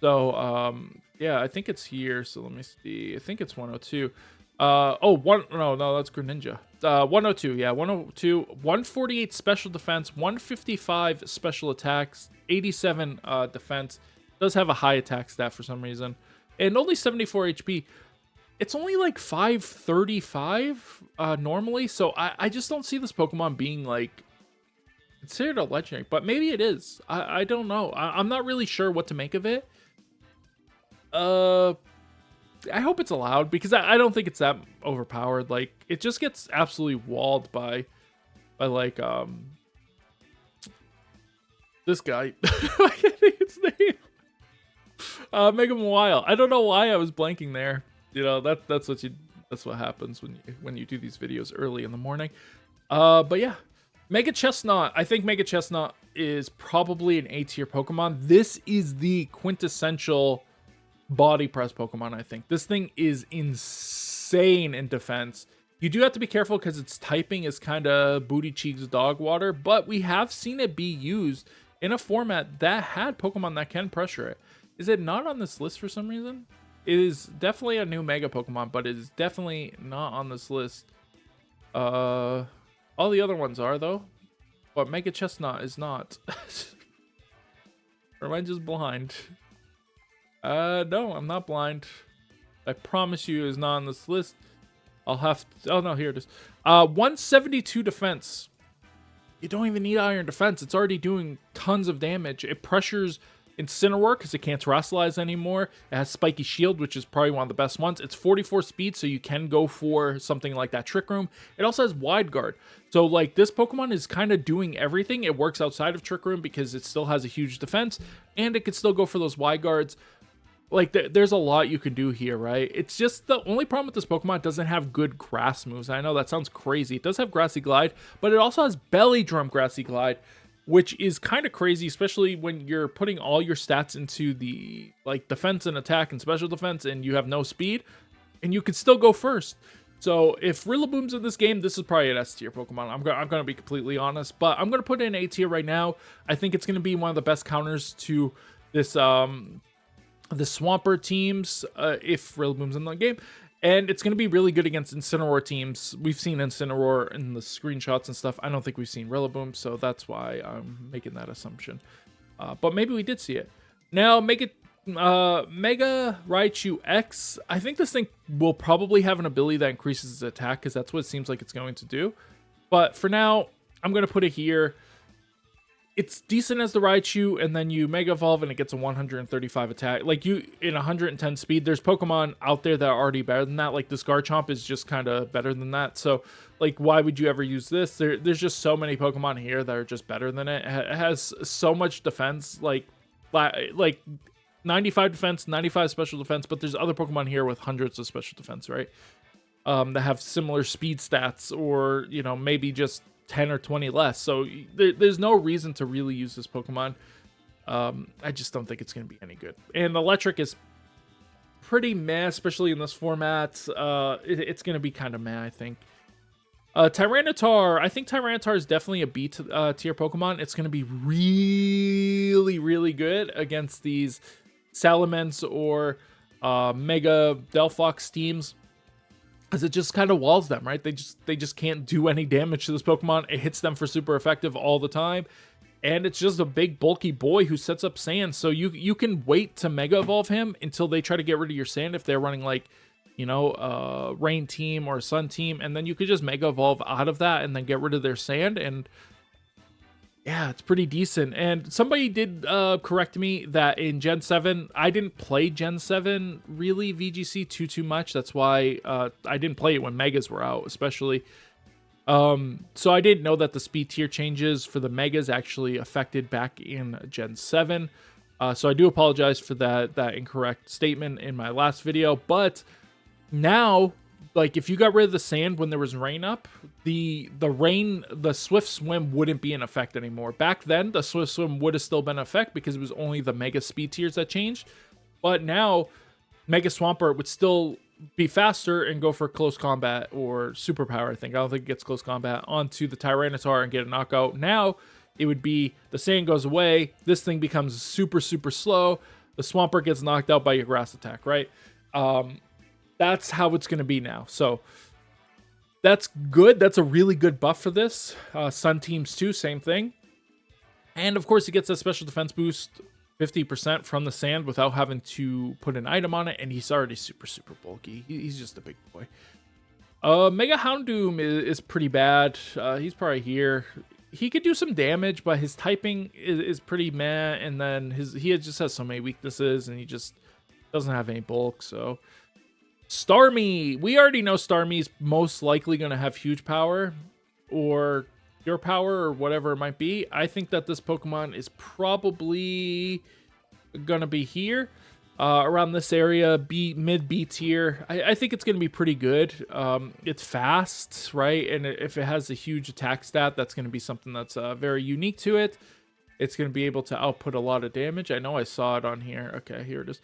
So, yeah, I think it's here. So let me see. I think it's 102. No, that's Greninja. 102, yeah, 102. 148 special defense, 155 special attacks, 87 defense. Does have a high attack stat for some reason, and only 74 HP. It's only like 535 normally, so I just don't see this Pokemon being like considered a legendary, but maybe it is. I don't know. I'm not really sure what to make of it. I hope it's allowed because I don't think it's that overpowered. Like, it just gets absolutely walled by like this guy. I can't think its name. Mega Mawile. I don't know why I was blanking there. You know, that's what happens when you do these videos early in the morning. But yeah, Mega Chestnut. I think Mega Chestnut is probably an A tier Pokemon. This is the quintessential body press Pokemon. I think this thing is insane in defense. You do have to be careful because its typing is kind of booty cheeks dog water, but we have seen it be used in a format that had Pokemon that can pressure it. Is it not on this list for some reason? It is definitely a new Mega Pokemon, but it is definitely not on this list. All the other ones are, though. But Mega Chestnut is not. Or am I just blind? No, I'm not blind. I promise you it's not on this list. I'll have to... Oh, no, here it is. 172 defense. You don't even need iron defense. It's already doing tons of damage. It pressures Incineroar because it can't terastallize anymore. It has Spiky Shield, which is probably one of the best ones. It's 44 speed, so you can go for something like that Trick Room. It also has Wide Guard. So, like, this Pokemon is kind of doing everything. It works outside of Trick Room because it still has a huge defense, and it can still go for those Wide Guards. Like, there's a lot you can do here, right? It's just the only problem with this Pokemon, it doesn't have good grass moves. I know that sounds crazy. It does have Grassy Glide, but it also has Belly Drum Grassy Glide, which is kind of crazy, especially when you're putting all your stats into the like defense and attack and special defense, and you have no speed, and you can still go first. So if Rillaboom's in this game, this is probably an S tier Pokemon. I'm gonna be completely honest, but I'm gonna put it in A tier right now. I think it's gonna be one of the best counters to this the Swampert teams if Rillaboom's in the game. And it's going to be really good against Incineroar teams. We've seen Incineroar in the screenshots and stuff. I don't think we've seen Rillaboom, so that's why I'm making that assumption. But maybe we did see it. Now, Mega Raichu X. I think this thing will probably have an ability that increases its attack, because that's what it seems like it's going to do. But for now, I'm going to put it here. It's decent as the Raichu, and then you Mega Evolve and it gets a 135 attack. Like, you in 110 speed. There's Pokemon out there that are already better than that. Like, this Garchomp is just kind of better than that. So, like, why would you ever use this? There's just so many Pokemon here that are just better than it. It has so much defense, like 95 defense, 95 special defense, but there's other Pokemon here with hundreds of special defense, right? That have similar speed stats, or, you know, maybe just 10 or 20 less. So there's no reason to really use this Pokemon. I just don't think it's going to be any good. And Electric is pretty meh, especially in this format. It's going to be kind of meh, I think. Tyranitar. I think Tyranitar is definitely a B tier Pokemon. It's going to be really, really good against these Salamence or Mega Delphox teams, because it just kind of walls them, right? They just can't do any damage to this Pokemon. It hits them for super effective all the time, and it's just a big bulky boy who sets up sand. So you can wait to Mega Evolve him until they try to get rid of your sand if they're running, like, you know, Rain Team or Sun Team, and then you could just Mega Evolve out of that and then get rid of their sand. And yeah, it's pretty decent. And somebody did correct me that in Gen 7, I didn't play Gen 7 really VGC too much. That's why I didn't play it when Megas were out, especially. So I didn't know that the speed tier changes for the Megas actually affected back in Gen 7. So I do apologize for that incorrect statement in my last video. But now, like, if you got rid of the sand when there was rain up, the Swift Swim wouldn't be in effect anymore. Back then, the Swift Swim would have still been in effect because it was only the Mega Speed tiers that changed. But now, Mega Swampert would still be faster and go for close combat or superpower, I think. I don't think it gets close combat onto the Tyranitar and get a knockout. Now, it would be the sand goes away. This thing becomes super, super slow. The Swampert gets knocked out by your grass attack, right? That's how it's going to be now. So that's good. That's a really good buff for this. Sun Teams too, same thing. And of course, it gets a special defense boost 50% from the sand without having to put an item on it. And he's already super, super bulky. He's just a big boy. Mega Houndoom is pretty bad. He's probably here. He could do some damage, but his typing is pretty meh. And then he just has so many weaknesses, and he just doesn't have any bulk. So Starmie. We already know Starmie's most likely going to have huge power or pure power or whatever it might be. I think that this Pokemon is probably going to be here. Around this area, mid B tier. I think it's going to be pretty good. It's fast, right? And if it has a huge attack stat, that's going to be something that's very unique to it. It's going to be able to output a lot of damage. I know I saw it on here. Okay, here it is.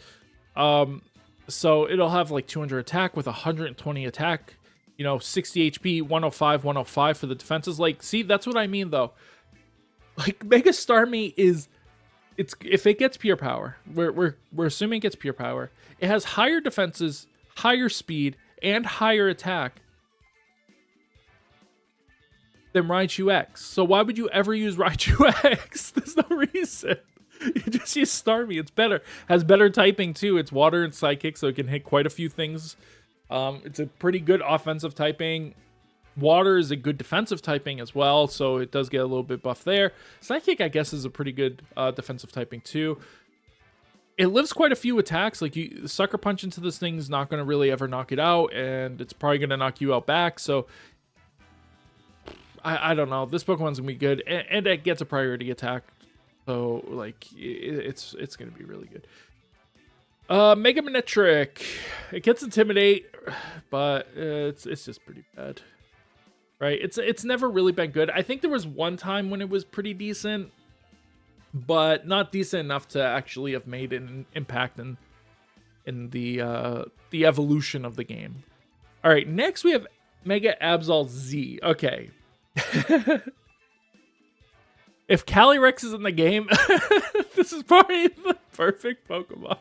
So it'll have like 200 attack with 120 attack. 60 HP, 105 for the defenses. Like, see, that's what I mean, though. Like, Mega Starmie is... if it gets pure power, we're assuming it gets pure power. It has higher defenses, higher speed, and higher attack than Raichu X. So why would you ever use Raichu X? There's no reason. You just use Starmie. It's better. Has better typing too. It's water and psychic, so it can hit quite a few things. It's a pretty good offensive typing. Water is a good defensive typing as well, so it does get a little bit buff there. Psychic, I guess, is a pretty good defensive typing too. It lives quite a few attacks. Like, Sucker Punch into this thing is not going to really ever knock it out, and it's probably going to knock you out back. So, I don't know. This Pokemon's going to be good, and it gets a priority attack. So, like, it's going to be really good. Mega Manectric. It gets Intimidate, but it's just pretty bad. Right, it's never really been good. I think there was one time when it was pretty decent, but not decent enough to actually have made an impact in the evolution of the game. All right, next we have Mega Absol Z. Okay, if Calyrex is in the game, this is probably the perfect Pokemon.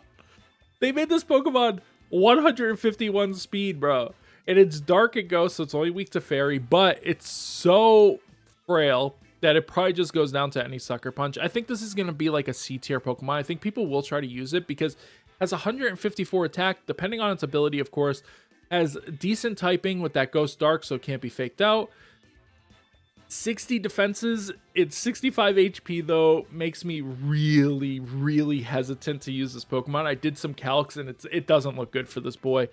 They made this Pokemon 151 speed, bro. And it's dark and ghost, so it's only weak to fairy, but it's so frail that it probably just goes down to any Sucker Punch. I think this is going to be like a C tier Pokemon. I think people will try to use it because it has 154 attack, depending on its ability, of course. Has decent typing with that Ghost Dark, so it can't be faked out. 60 defenses. It's 65 HP, though. Makes me really, really hesitant to use this Pokemon. I did some calcs, and it doesn't look good for this boy.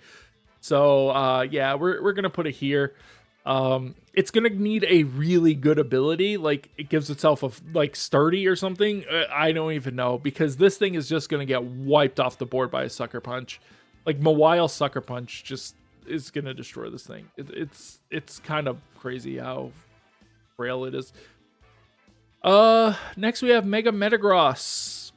So, yeah, we're going to put it here. It's going to need a really good ability. Like, it gives itself a, like, sturdy or something. I don't even know. Because this thing is just going to get wiped off the board by a Sucker Punch. Like, Mawile Sucker Punch just is going to destroy this thing. It's kind of crazy how frail it is. Next we have Mega Metagross.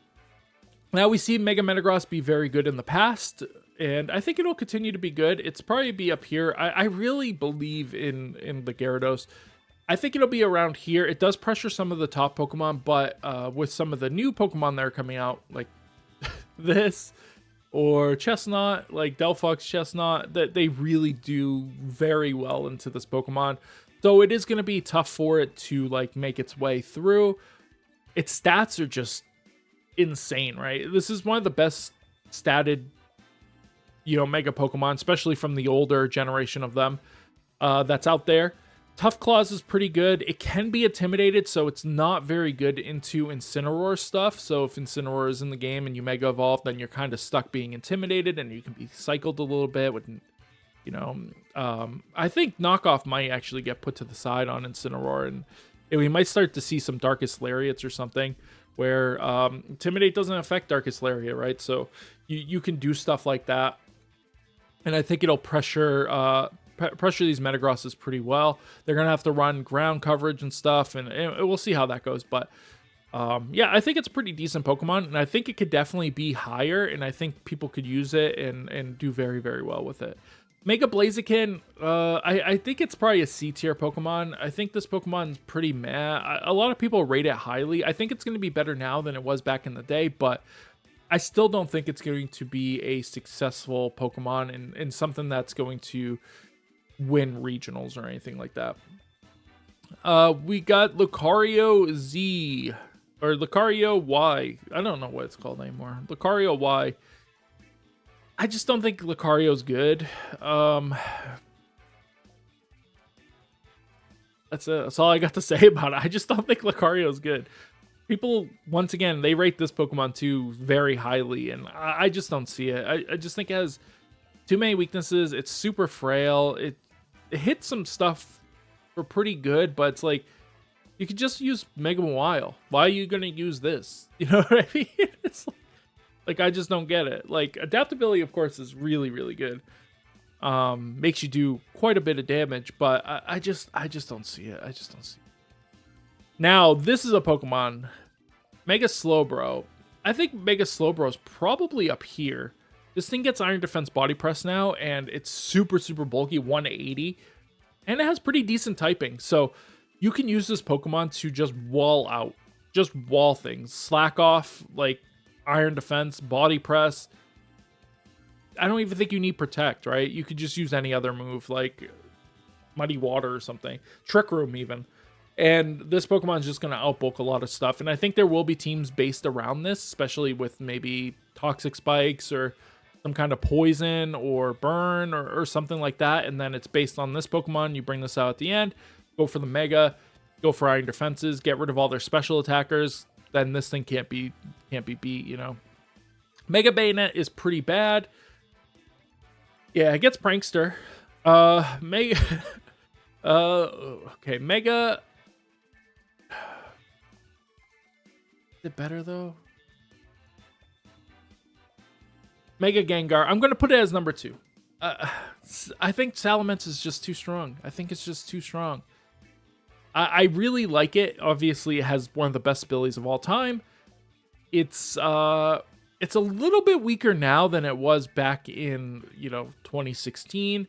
Now, we see Mega Metagross be very good in the past. And I think it'll continue to be good. It's probably be up here. I really believe in the Gyarados. I think it'll be around here. It does pressure some of the top Pokemon, but with some of the new Pokemon that are coming out, like this, or Chestnut, like Delphox Chestnut, that they really do very well into this Pokemon. So it is going to be tough for it to like make its way through. Its stats are just insane, right? This is one of the best statted Mega Pokemon, especially from the older generation of them that's out there. Tough Claws is pretty good. It can be intimidated, so it's not very good into Incineroar stuff. So if Incineroar is in the game and you Mega Evolve, then you're kind of stuck being intimidated, and you can be cycled a little bit with, I think Knockoff might actually get put to the side on Incineroar, and we might start to see some Darkest Lariats or something, where Intimidate doesn't affect Darkest Lariat, right? So you can do stuff like that. And I think it'll pressure these Metagrosses pretty well. They're going to have to run ground coverage and stuff, and we'll see how that goes. But yeah, I think it's a pretty decent Pokemon, and I think it could definitely be higher, and I think people could use it and do very, very well with it. Mega Blaziken, I think it's probably a C tier Pokemon. I think this Pokemon's pretty meh. A lot of people rate it highly. I think it's going to be better now than it was back in the day, but I still don't think it's going to be a successful Pokemon and something that's going to win regionals or anything like that. We got Lucario Z, or Lucario Y. I don't know what it's called anymore. Lucario Y. I just don't think Lucario's good. That's it. That's all I got to say about it. I just don't think Lucario's good. People, once again, they rate this Pokemon too very highly, and I just don't see it. I just think it has too many weaknesses. It's super frail. It hits some stuff for pretty good, but it's like, you could just use Mega Mawile. Why are you going to use this? You know what I mean? It's like, I just don't get it. Like, adaptability, of course, is really, really good. Makes you do quite a bit of damage, but I just don't see it. I just don't see it. Now, this is a Pokemon, Mega Slowbro. I think Mega Slowbro is probably up here. This thing gets Iron Defense Body Press now, and it's super, super bulky, 180. And it has pretty decent typing, so you can use this Pokemon to just wall out. Just wall things. Slack off, like, Iron Defense, Body Press. I don't even think you need Protect, right? You could just use any other move, like Muddy Water or something. Trick Room, even. And this Pokemon is just going to outbulk a lot of stuff. And I think there will be teams based around this, especially with maybe Toxic Spikes or some kind of Poison or Burn or something like that. And then it's based on this Pokemon. You bring this out at the end, go for the Mega, go for Iron Defenses, get rid of all their special attackers. Then this thing can't be beat, you know. Mega Banette is pretty bad. Yeah, it gets Prankster. Mega. Okay, Mega. Is it better though? Mega Gengar. I'm gonna put it as number 2. I think Salamence is just too strong. I think it's just too strong. I really like it. Obviously, it has one of the best abilities of all time. It's a little bit weaker now than it was back in, 2016.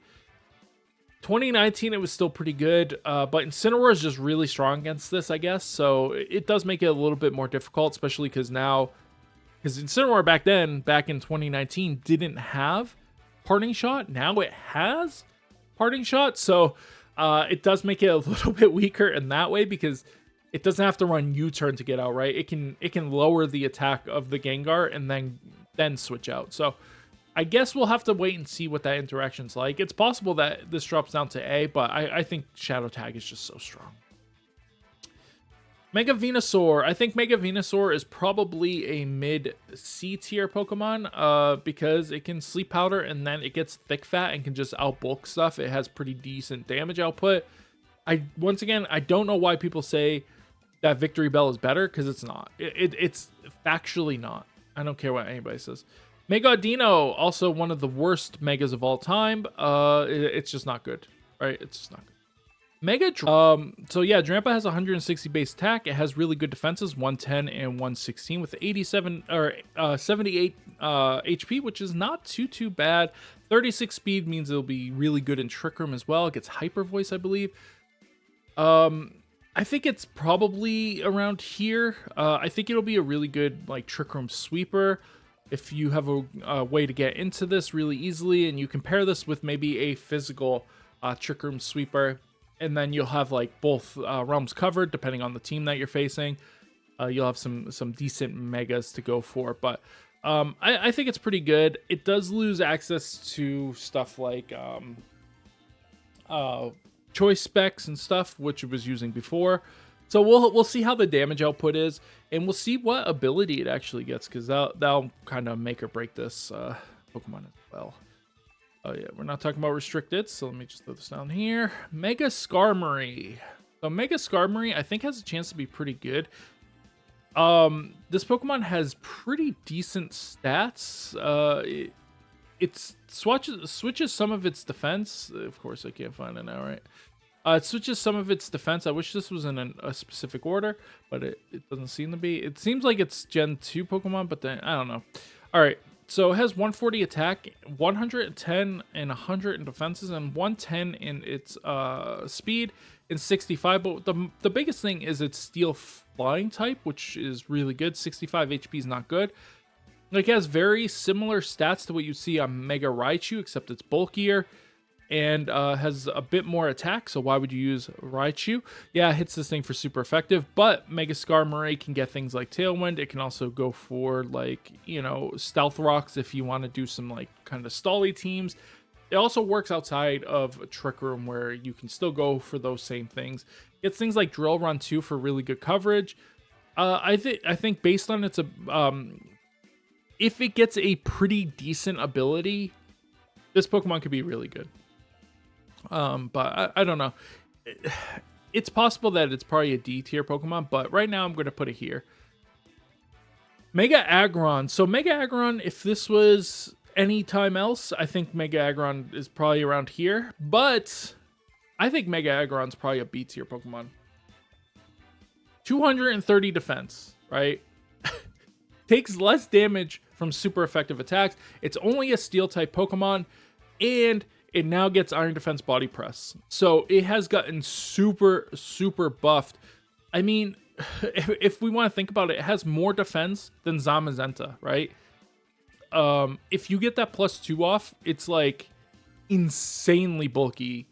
2019, it was still pretty good, but Incineroar is just really strong against this, I guess. So it does make it a little bit more difficult, especially because Incineroar back in 2019 didn't have Parting Shot. Now it has Parting Shot, so it does make it a little bit weaker in that way because it doesn't have to run U-turn to get out, right? It can lower the attack of the Gengar and then switch out. So I guess we'll have to wait and see what that interaction's like. It's possible that this drops down to A, but I think Shadow Tag is just so strong. Mega Venusaur. I think Mega Venusaur is probably a mid C tier Pokemon because it can Sleep Powder and then it gets Thick Fat and can just outbulk stuff. It has pretty decent damage output. Once again, I don't know why people say that Victory Bell is better because it's not. It's factually not. I don't care what anybody says. Mega Audino, also one of the worst Megas of all time. It's just not good, right? It's just not good. Mega so yeah, Drampa has 160 base attack. It has really good defenses, 110 and 116 with 87 or 78 HP, which is not too bad. 36 speed means it'll be really good in Trick Room as well. It gets Hyper Voice, I believe. I think it's probably around here. I think it'll be a really good like Trick Room sweeper if you have a way to get into this really easily, and you compare this with maybe a physical Trick Room sweeper. And then you'll have like both realms covered depending on the team that you're facing. You'll have some decent megas to go for, but I think it's pretty good. It does lose access to stuff like choice specs and stuff, which it was using before. So we'll see how the damage output is, and we'll see what ability it actually gets, because that'll kind of make or break this Pokemon as well. Oh yeah, we're not talking about restricted, so let me just throw this down here. Mega Skarmory. So Mega Skarmory, I think, has a chance to be pretty good. This Pokemon has pretty decent stats. It switches some of its defense. Of course, I can't find it now, right? It switches some of its defense. I wish this was in a specific order, but it doesn't seem to be. It seems like it's Gen 2 Pokemon, but then I don't know. All right. So it has 140 attack, 110 and 100 in defenses, and 110 in its speed, and 65. But the biggest thing is its steel flying type, which is really good. 65 HP is not good. Like, it has very similar stats to what you see on Mega Raichu, except it's bulkier. And has a bit more attack, so why would you use Raichu? Yeah, it hits this thing for super effective, but Mega Skarmory can get things like Tailwind. It can also go for, like, you know, Stealth Rocks if you want to do some, like, kind of stally teams. It also works outside of a Trick Room where you can still go for those same things. Gets things like Drill Run too for really good coverage. I think based on its if it gets a pretty decent ability, this Pokemon could be really good. But I don't know. It's possible that it's probably a D tier Pokemon, but right now I'm going to put it here. Mega Aggron. So Mega Aggron, if this was any time else, I think Mega Aggron is probably around here, but I think Mega Aggron's probably a B tier Pokemon. 230 defense, right? Takes less damage from super effective attacks. It's only a steel type Pokemon, and it now gets Iron Defense Body Press. So it has gotten super, super buffed. I mean, if we want to think about it, it has more defense than Zamazenta, right? If you get that +2 off, it's like insanely bulky.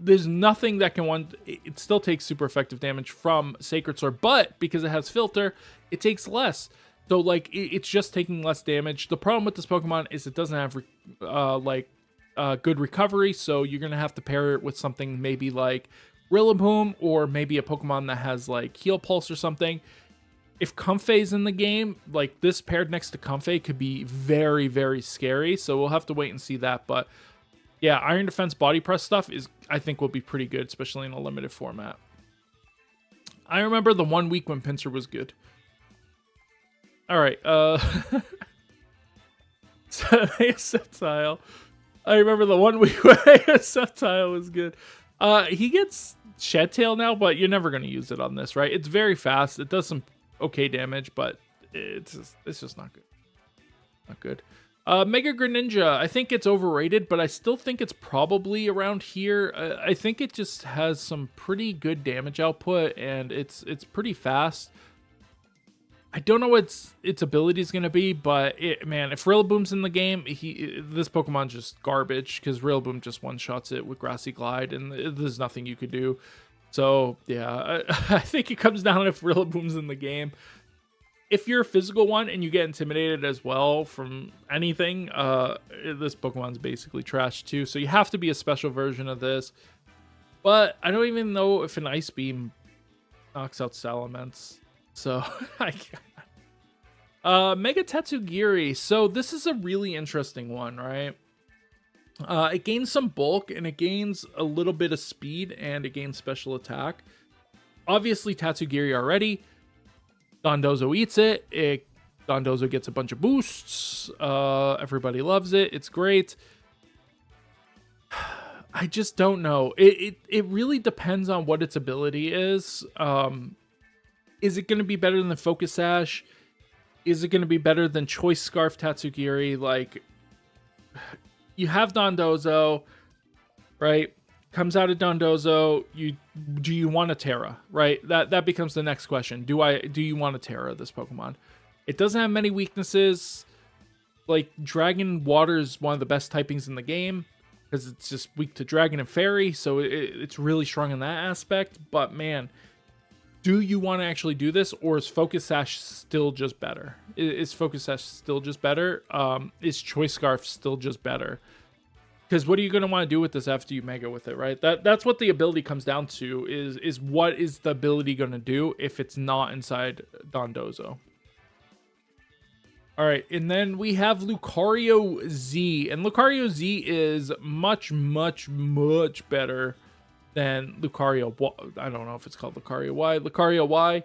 There's nothing that can it still takes super effective damage from Sacred Sword, but because it has Filter, it takes less. So, like, it's just taking less damage. The problem with this Pokemon is it doesn't have good recovery, so you're gonna have to pair it with something maybe like Rillaboom, or maybe a Pokemon that has like Heal Pulse or something. If Comfey's in the game, like this paired next to Comfey could be very, very scary, so we'll have to wait and see that. But yeah, Iron Defense Body Press stuff I think will be pretty good, especially in a limited format. I remember the 1 week when Pinsir was good. All right, Sceptile. I remember the 1 week when Sceptile was good. He gets Shed Tail now, but you're never going to use it on this, right? It's very fast. It does some okay damage, but it's just not good. Not good. Mega Greninja, I think it's overrated, but I still think it's probably around here. I think it just has some pretty good damage output, and it's pretty fast. I don't know what its ability is going to be, but man, if Rillaboom's in the game, this Pokemon's just garbage, because Rillaboom just one-shots it with Grassy Glide, and there's nothing you could do. So, yeah, I think it comes down if Rillaboom's in the game. If you're a physical one and you get intimidated as well from anything, this Pokemon's basically trash too. So you have to be a special version of this. But I don't even know if an Ice Beam knocks out Salamence. So, Mega Tatsugiri. So this is a really interesting one, right? It gains some bulk, and it gains a little bit of speed, and it gains special attack. Obviously, Tatsugiri already. Dondozo eats it. Dondozo gets a bunch of boosts. Everybody loves it. It's great. I just don't know. It really depends on what its ability is. Is it going to be better than the Focus Sash? Is it going to be better than Choice Scarf Tatsugiri? Like, you have Dondozo, right? Comes out of Dondozo. Do you want a Terra, right? That becomes the next question. Do you want a Terra, this Pokemon? It doesn't have many weaknesses. Like, Dragon Water is one of the best typings in the game, because it's just weak to Dragon and Fairy, so it's really strong in that aspect. But man, do you want to actually do this, or is Focus Sash still just better? Is Focus Sash still just better? Is Choice Scarf still just better? Because what are you going to want to do with this after you Mega with it, right? That's what the ability comes down to, is what is the ability going to do if it's not inside Dondozo. All right, and then we have Lucario Z, and Lucario Z is much, much, much better than Lucario. I don't know if it's called Lucario Y. Lucario Y.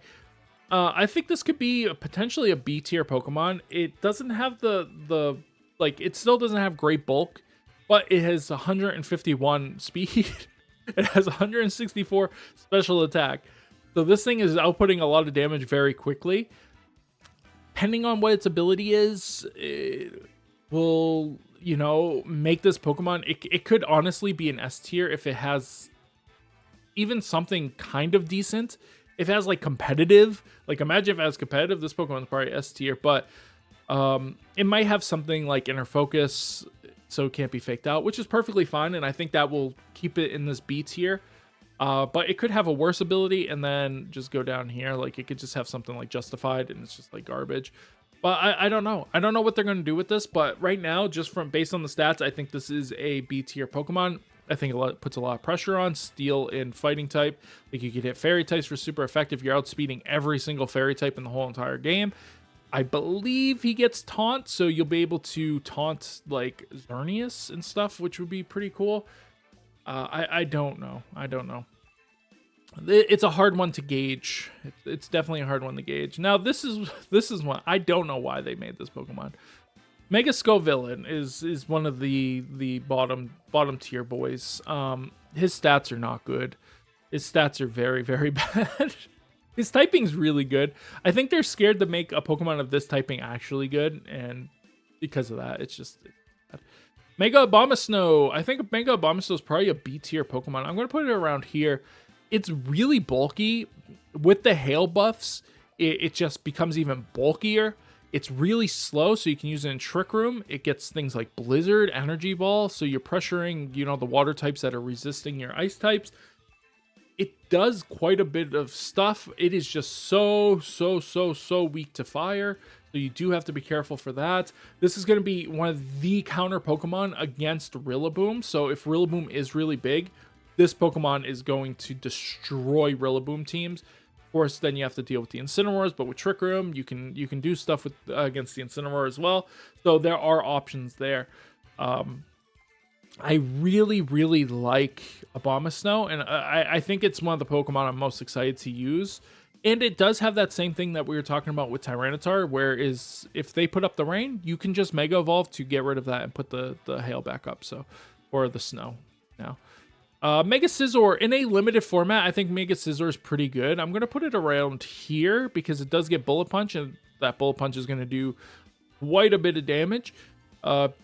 I think this could be potentially a B tier Pokemon. It doesn't have it still doesn't have great bulk, but it has 151 speed. It has 164 special attack. So this thing is outputting a lot of damage very quickly. depending on what its ability is, it will, you know, make this Pokemon. It could honestly be an S tier if it has even something kind of decent. If it has like competitive, like imagine if it has competitive, this Pokemon's probably S tier, but it might have something like Inner Focus, so it can't be faked out, which is perfectly fine, and I think that will keep it in this B tier. But it could have a worse ability and then just go down here. Like it could just have something like Justified and it's just like garbage. But I don't know. I don't know what they're going to do with this, but right now, just from based on the stats, I think this is a B tier Pokemon. I think it puts a lot of pressure on Steel and Fighting type. Like you could hit Fairy types for super effective. You're outspeeding every single Fairy type in the whole entire game. I believe he gets Taunt, so you'll be able to taunt like Xerneas and stuff, which would be pretty cool. I don't know. I don't know. It's a hard one to gauge. It's definitely a hard one to gauge. Now this is one I don't know why they made this Pokemon. Mega Scovillain is one of the bottom tier boys. His stats are not good. His stats are very, very bad. His typing's really good. I think they're scared to make a Pokemon of this typing actually good, and because of that, it's just bad. Mega Abomasnow. I think Mega Abomasnow is probably a B tier Pokemon. I'm gonna put it around here. It's really bulky. With the hail buffs, it just becomes even bulkier. It's really slow, so you can use it in Trick Room. It gets things like Blizzard, Energy Ball, so you're pressuring, you know, the water types that are resisting your ice types. It does quite a bit of stuff. It is just so weak to fire, so you do have to be careful for that. This is going to be one of the counter Pokemon against Rillaboom, so if Rillaboom is really big, this Pokemon is going to destroy Rillaboom teams. Of course, then you have to deal with the Incineroars, but with Trick Room, you can do stuff with against the Incineroar as well. So there are options there. I really like Abomasnow, and I think it's one of the Pokemon I'm most excited to use. And it does have that same thing that we were talking about with Tyranitar, whereas if they put up the rain, you can just Mega Evolve to get rid of that and put the hail back up, so, or the snow now. Mega Scizor, in a limited format, I think Mega Scizor is pretty good. I'm going to put it around here because it does get Bullet Punch, and that Bullet Punch is going to do quite a bit of damage.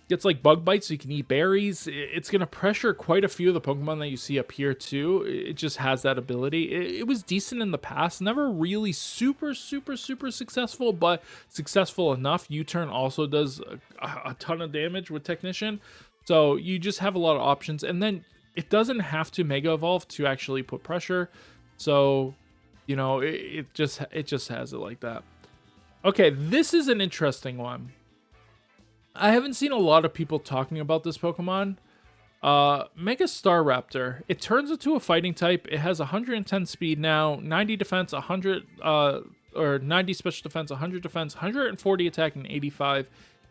Gets like Bug Bite, so you can eat berries. It's going to pressure quite a few of the Pokemon that you see up here, too. It just has that ability. It was decent in the past. Never really super successful, but successful enough. U-Turn also does a ton of damage with Technician. So you just have a lot of options. And then it doesn't have to Mega Evolve to actually put pressure. So, you know, it just has it like that. Okay, this is an interesting one. I haven't seen a lot of people talking about this Pokemon. Mega Staraptor. It turns into a fighting type. It has 110 speed now, 90 defense, 100 or 90 special defense, 100 defense, 140 attack, and 85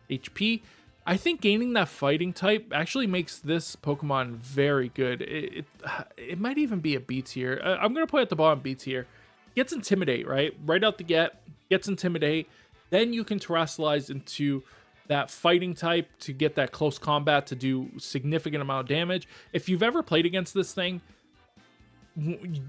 HP. I think gaining that fighting type actually makes this Pokemon very good. It might even be a B tier. I'm going to put it at the bottom B tier. Gets Intimidate, right? Right out the gets Intimidate. Then you can Terrasilize into that fighting type to get that close combat to do significant amount of damage. If you've ever played against this thing,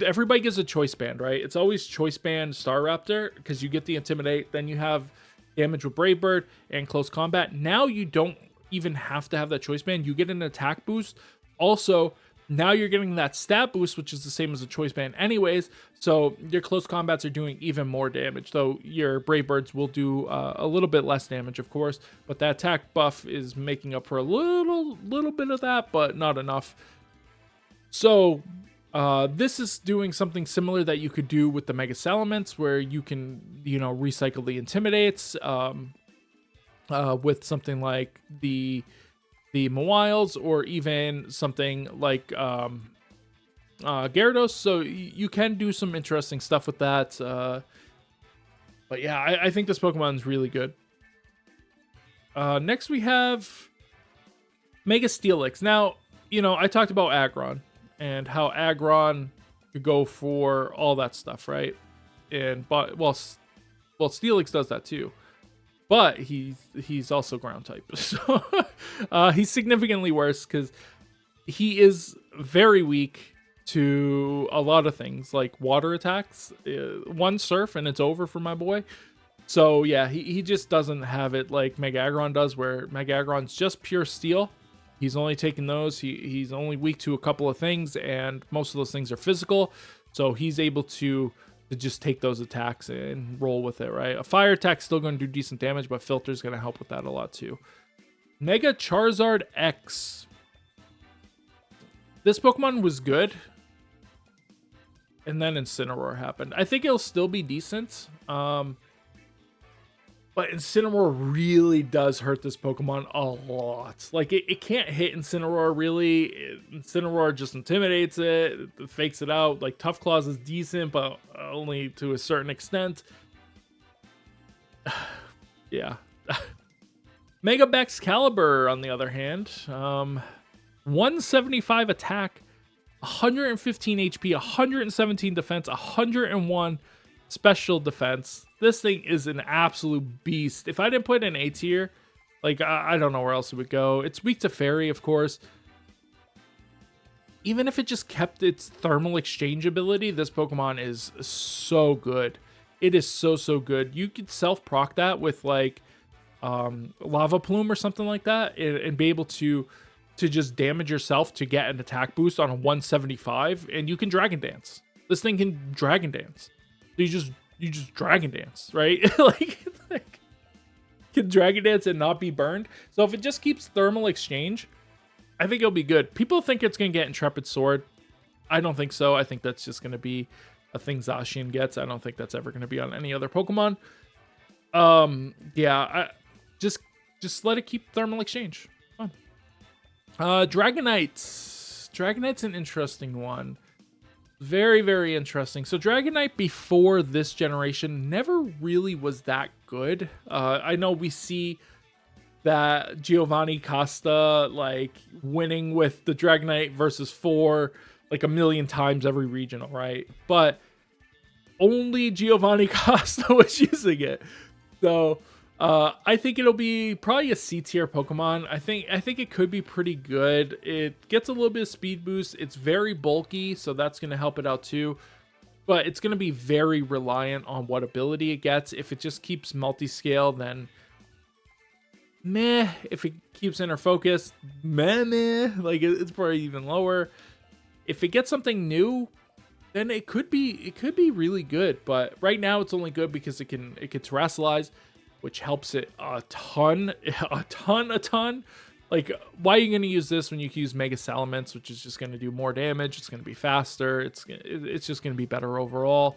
everybody gets a Choice Band, right? It's always Choice Band Staraptor because you get the Intimidate. Then you have damage with Brave Bird and close combat. Now you don't even have to have that Choice Band. You get an attack boost. Also, now you're getting that stat boost, which is the same as a Choice Band anyways. So your close combats are doing even more damage. Though your Brave Birds will do a little bit less damage, of course. But that attack buff is making up for a little bit of that, but not enough. So this is doing something similar that you could do with the Mega Salamence, where you can, you know, recycle the Intimidates with something like the Mawiles, or even something like Gyarados. So you can do some interesting stuff with that. But yeah, I think this Pokemon is really good. Next we have Mega Steelix. Now, you know, I talked about Aggron and how Aggron could go for all that stuff, right? And but well, Steelix does that too, but he's also ground type, so he's significantly worse because he is very weak to a lot of things like water attacks. One surf and it's over for my boy. So yeah, he just doesn't have it like Mega Aggron does, where Mega Aggron's just pure steel. He's only taking those. He's only weak to a couple of things, and most of those things are physical. So he's able to just take those attacks and roll with it, right? A fire attack's still going to do decent damage, but Filter's going to help with that a lot too. Mega Charizard X. This Pokemon was good, and then Incineroar happened. I think it'll still be decent. But Incineroar really does hurt this Pokemon a lot. Like, it can't hit Incineroar, really. Incineroar just intimidates it, fakes it out. Like, Tough Claws is decent, but only to a certain extent. Yeah. Mega Baxcalibur, on the other hand. 175 attack, 115 HP, 117 defense, 101 special defense. This thing is an absolute beast. If I didn't put it in A tier, like, I don't know where else it would go. It's weak to Fairy, of course. Even if it just kept its thermal exchange ability, this Pokemon is so good. It is so good. You could self-proc that with, like, Lava Plume or something like that, and be able to just damage yourself to get an attack boost on a 175, and you can Dragon Dance. This thing can Dragon Dance. So you just Dragon Dance, right? like can Dragon Dance and not be burned. So if it just keeps thermal exchange, I think it'll be good. People think it's going to get Intrepid Sword. I don't think so. I think that's just going to be a thing Zacian gets. I don't think that's ever going to be on any other Pokemon. Yeah, just let it keep thermal exchange. Fun. Dragonite. Dragonite's an interesting one. Very interesting. So Dragonite before this generation never really was that good. I know we see that Giovanni Costa like winning with the Dragonite versus 4 like a million times every regional, right? But only Giovanni Costa was using it. So I think it'll be probably a C tier Pokemon. I think it could be pretty good. It gets a little bit of speed boost. It's very bulky, so that's going to help it out too. But it's going to be very reliant on what ability it gets. If it just keeps multi-scale, then meh. If it keeps inner focus, meh. Like, it's probably even lower. If it gets something new, then it could be really good. But right now it's only good because it can terrestrialize, which helps it a ton. Like, why are you going to use this when you can use Mega Salamence, which is just going to do more damage? It's going to be faster. It's just going to be better overall.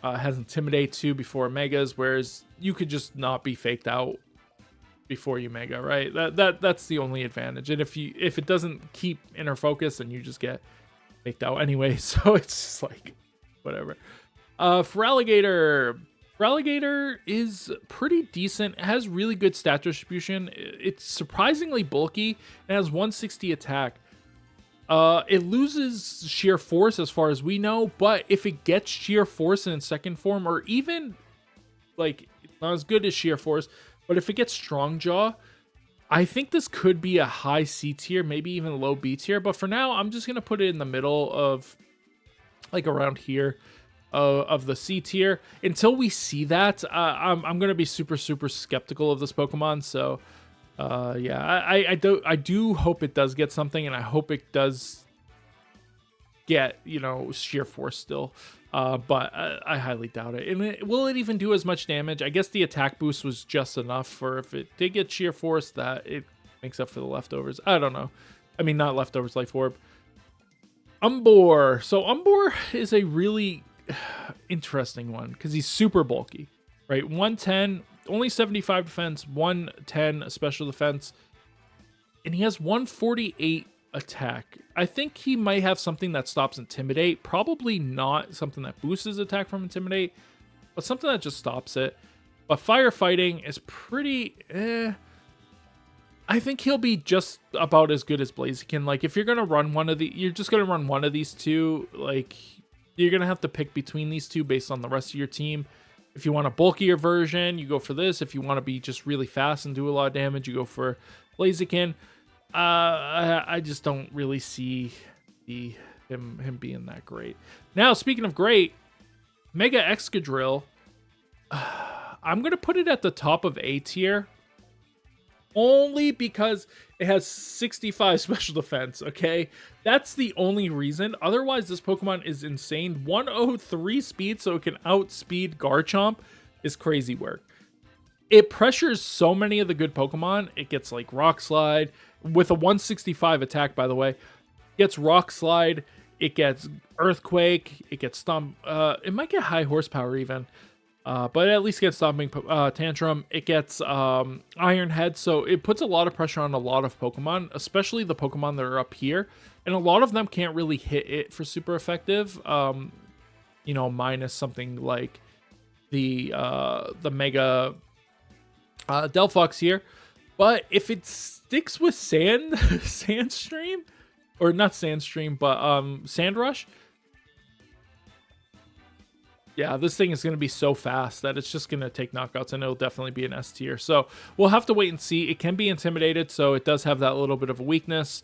It has Intimidate too before Megas, whereas you could just not be faked out before you Mega, right? That's the only advantage. And if it doesn't keep inner focus, then you just get faked out anyway. So it's just like whatever. Feraligatr is pretty decent. It has really good stat distribution. It's surprisingly bulky. It has 160 attack. It loses sheer force as far as we know, but if it gets sheer force in its second form, or even like not as good as sheer force, but if it gets strong jaw, I think this could be a high C tier, maybe even a low B tier. But for now, I'm just gonna put it in the middle of like around here. Of the C tier until we see that. I'm gonna be super skeptical of this Pokemon. So yeah, I do hope it does get something, and I hope it does get, you know, sheer force still, but I highly doubt it. And will it even do as much damage? I guess the attack boost was just enough for, if it did get sheer force, that it makes up for the leftovers. I don't know. I mean, not leftovers, Life Orb. Umbor. So Umbor is a really interesting one because he's super bulky, right? 110, only 75 defense, 110 special defense, and he has 148 attack. I think he might have something that stops Intimidate. Probably not something that boosts his attack from Intimidate, but something that just stops it. But firefighting is pretty I think he'll be just about as good as Blaziken. Like, if you're gonna run you're just gonna run one of these two. Like, you're going to have to pick between these two based on the rest of your team. If you want a bulkier version, you go for this. If you want to be just really fast and do a lot of damage, you go for Blaziken. I just don't really see him being that great. Now, speaking of great, Mega Excadrill. I'm going to put it at the top of A tier. Only because it has 65 special defense, okay? That's the only reason. Otherwise, this Pokemon is insane. 103 speed, so it can outspeed Garchomp, is crazy work. It pressures so many of the good Pokemon. It gets like Rock Slide with a 165 attack, by the way. It gets Rock Slide. It gets Earthquake. It gets Stomp. It might get High Horsepower even. But it at least gets Stomping Tantrum. It gets Iron Head. So it puts a lot of pressure on a lot of Pokemon, especially the Pokemon that are up here. And a lot of them can't really hit it for super effective. You know, minus something like the Mega Delphox here. But if it sticks with Sandstream, or not Sandstream, but Sandrush, yeah, this thing is going to be so fast that it's just going to take knockouts, and it'll definitely be an S tier. So we'll have to wait and see. It can be intimidated, so it does have that little bit of a weakness.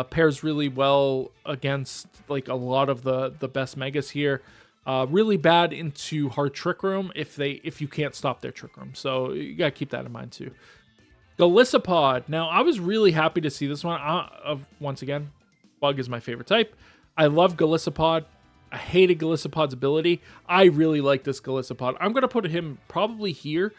Pairs really well against like a lot of the best megas here. Really bad into hard Trick Room if you can't stop their Trick Room. So you got to keep that in mind too. Golisopod. Now, I was really happy to see this one. Once again, Bug is my favorite type. I love Golisopod. I hated Golisopod's ability. I really like this Golisopod. I'm going to put him probably here.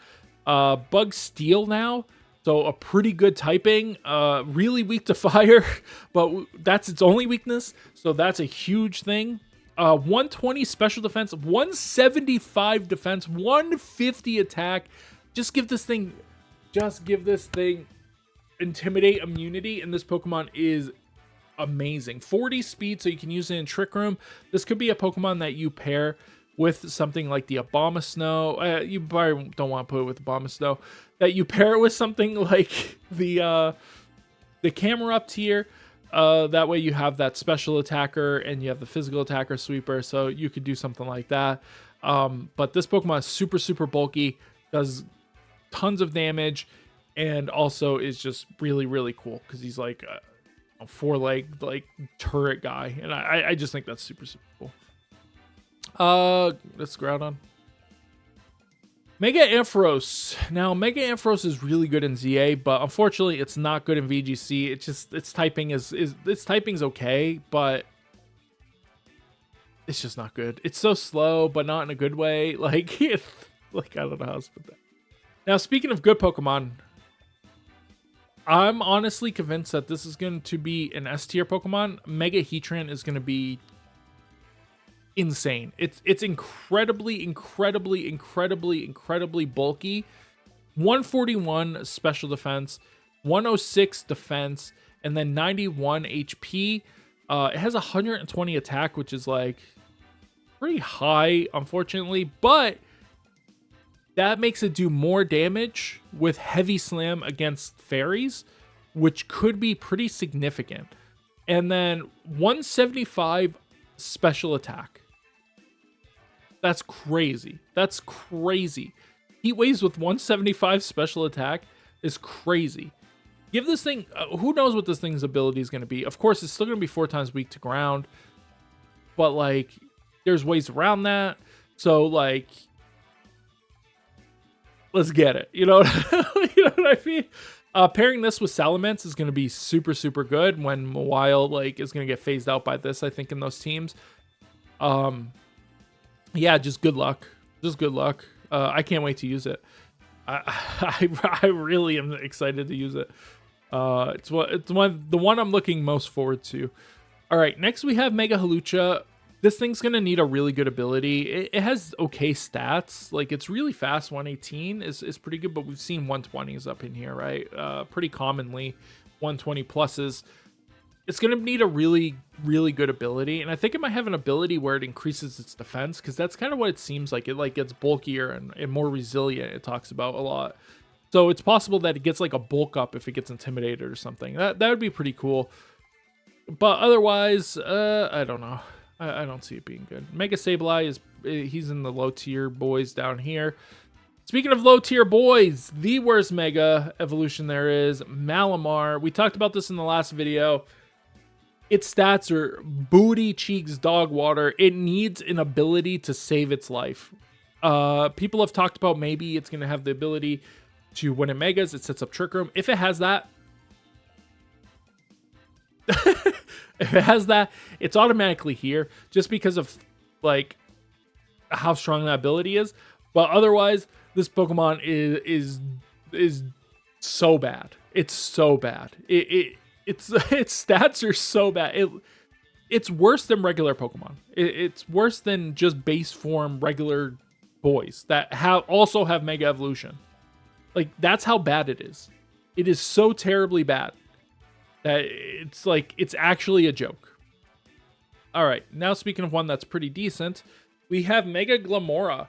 Bug Steel now. So a pretty good typing. Really weak to fire, but that's its only weakness. So that's a huge thing. 120 special defense, 175 defense, 150 attack. Just give this thing Intimidate immunity, and this Pokemon is amazing. 40 speed, so you can use it in Trick Room. This could be a Pokemon that you pair with something like the Abomasnow. You probably don't want to put it with Abomasnow. That you pair it with something like the Camerupt tier. That way you have that special attacker and you have the physical attacker sweeper, so you could do something like that. But this Pokemon is super, super bulky, does tons of damage, and also is just really, really cool because he's like a four-legged like turret guy, and I just think that's super, super cool. Let's Groudon. Mega Ampharos. Now, Mega Ampharos is really good in ZA, but unfortunately, it's not good in VGC. It's just its typing's okay, but it's just not good. It's so slow, but not in a good way. Like, I don't know how to put that. Now, speaking of good Pokemon, I'm honestly convinced that this is going to be an S tier Pokemon. Mega Heatran is going to be insane. It's incredibly bulky. 141 special defense, 106 defense, and then 91 HP. It has 120 attack, which is like pretty high, unfortunately, but that makes it do more damage with Heavy Slam against fairies, which could be pretty significant. And then 175 special attack. That's crazy. That's crazy. Heat Waves with 175 special attack is crazy. Give this thing... who knows what this thing's ability is going to be. Of course, it's still going to be 4 times weak to ground. But, like, there's ways around that. So, like... let's get it. You know, you know what I mean? Pairing this with Salamence is going to be super, super good when Mawile, like, is going to get phased out by this, I think, in those teams. Yeah, just good luck. Just good luck. I can't wait to use it. I really am excited to use it. It's the one I'm looking most forward to. All right, next we have Mega Hawlucha. This thing's gonna need a really good ability. It has okay stats. Like, it's really fast. 118 is pretty good, but we've seen 120s up in here, right? Pretty commonly 120 pluses. It's going to need a really, really good ability. And I think it might have an ability where it increases its defense, because that's kind of what it seems like. It like gets bulkier and more resilient, it talks about a lot. So it's possible that it gets like a bulk up if it gets intimidated or something. That would be pretty cool. But otherwise, I don't know. I don't see it being good. Mega Sableye he's in the low tier boys down here. Speaking of low tier boys, the worst Mega evolution there is, Malamar. We talked about this in the last video. Its stats are booty cheeks dog water. It needs an ability to save its life. People have talked about maybe it's going to have the ability to, when it megas, it sets up Trick Room. If it has that, if it has that, it's automatically here just because of like how strong that ability is. But otherwise, this Pokemon is so bad. It's so bad. Its stats are so bad. It's worse than regular Pokemon. It's worse than just base form regular boys that also have Mega Evolution. Like, that's how bad it is. It is so terribly bad that it's like, it's actually a joke. All right, now speaking of one that's pretty decent, we have Mega Glamora.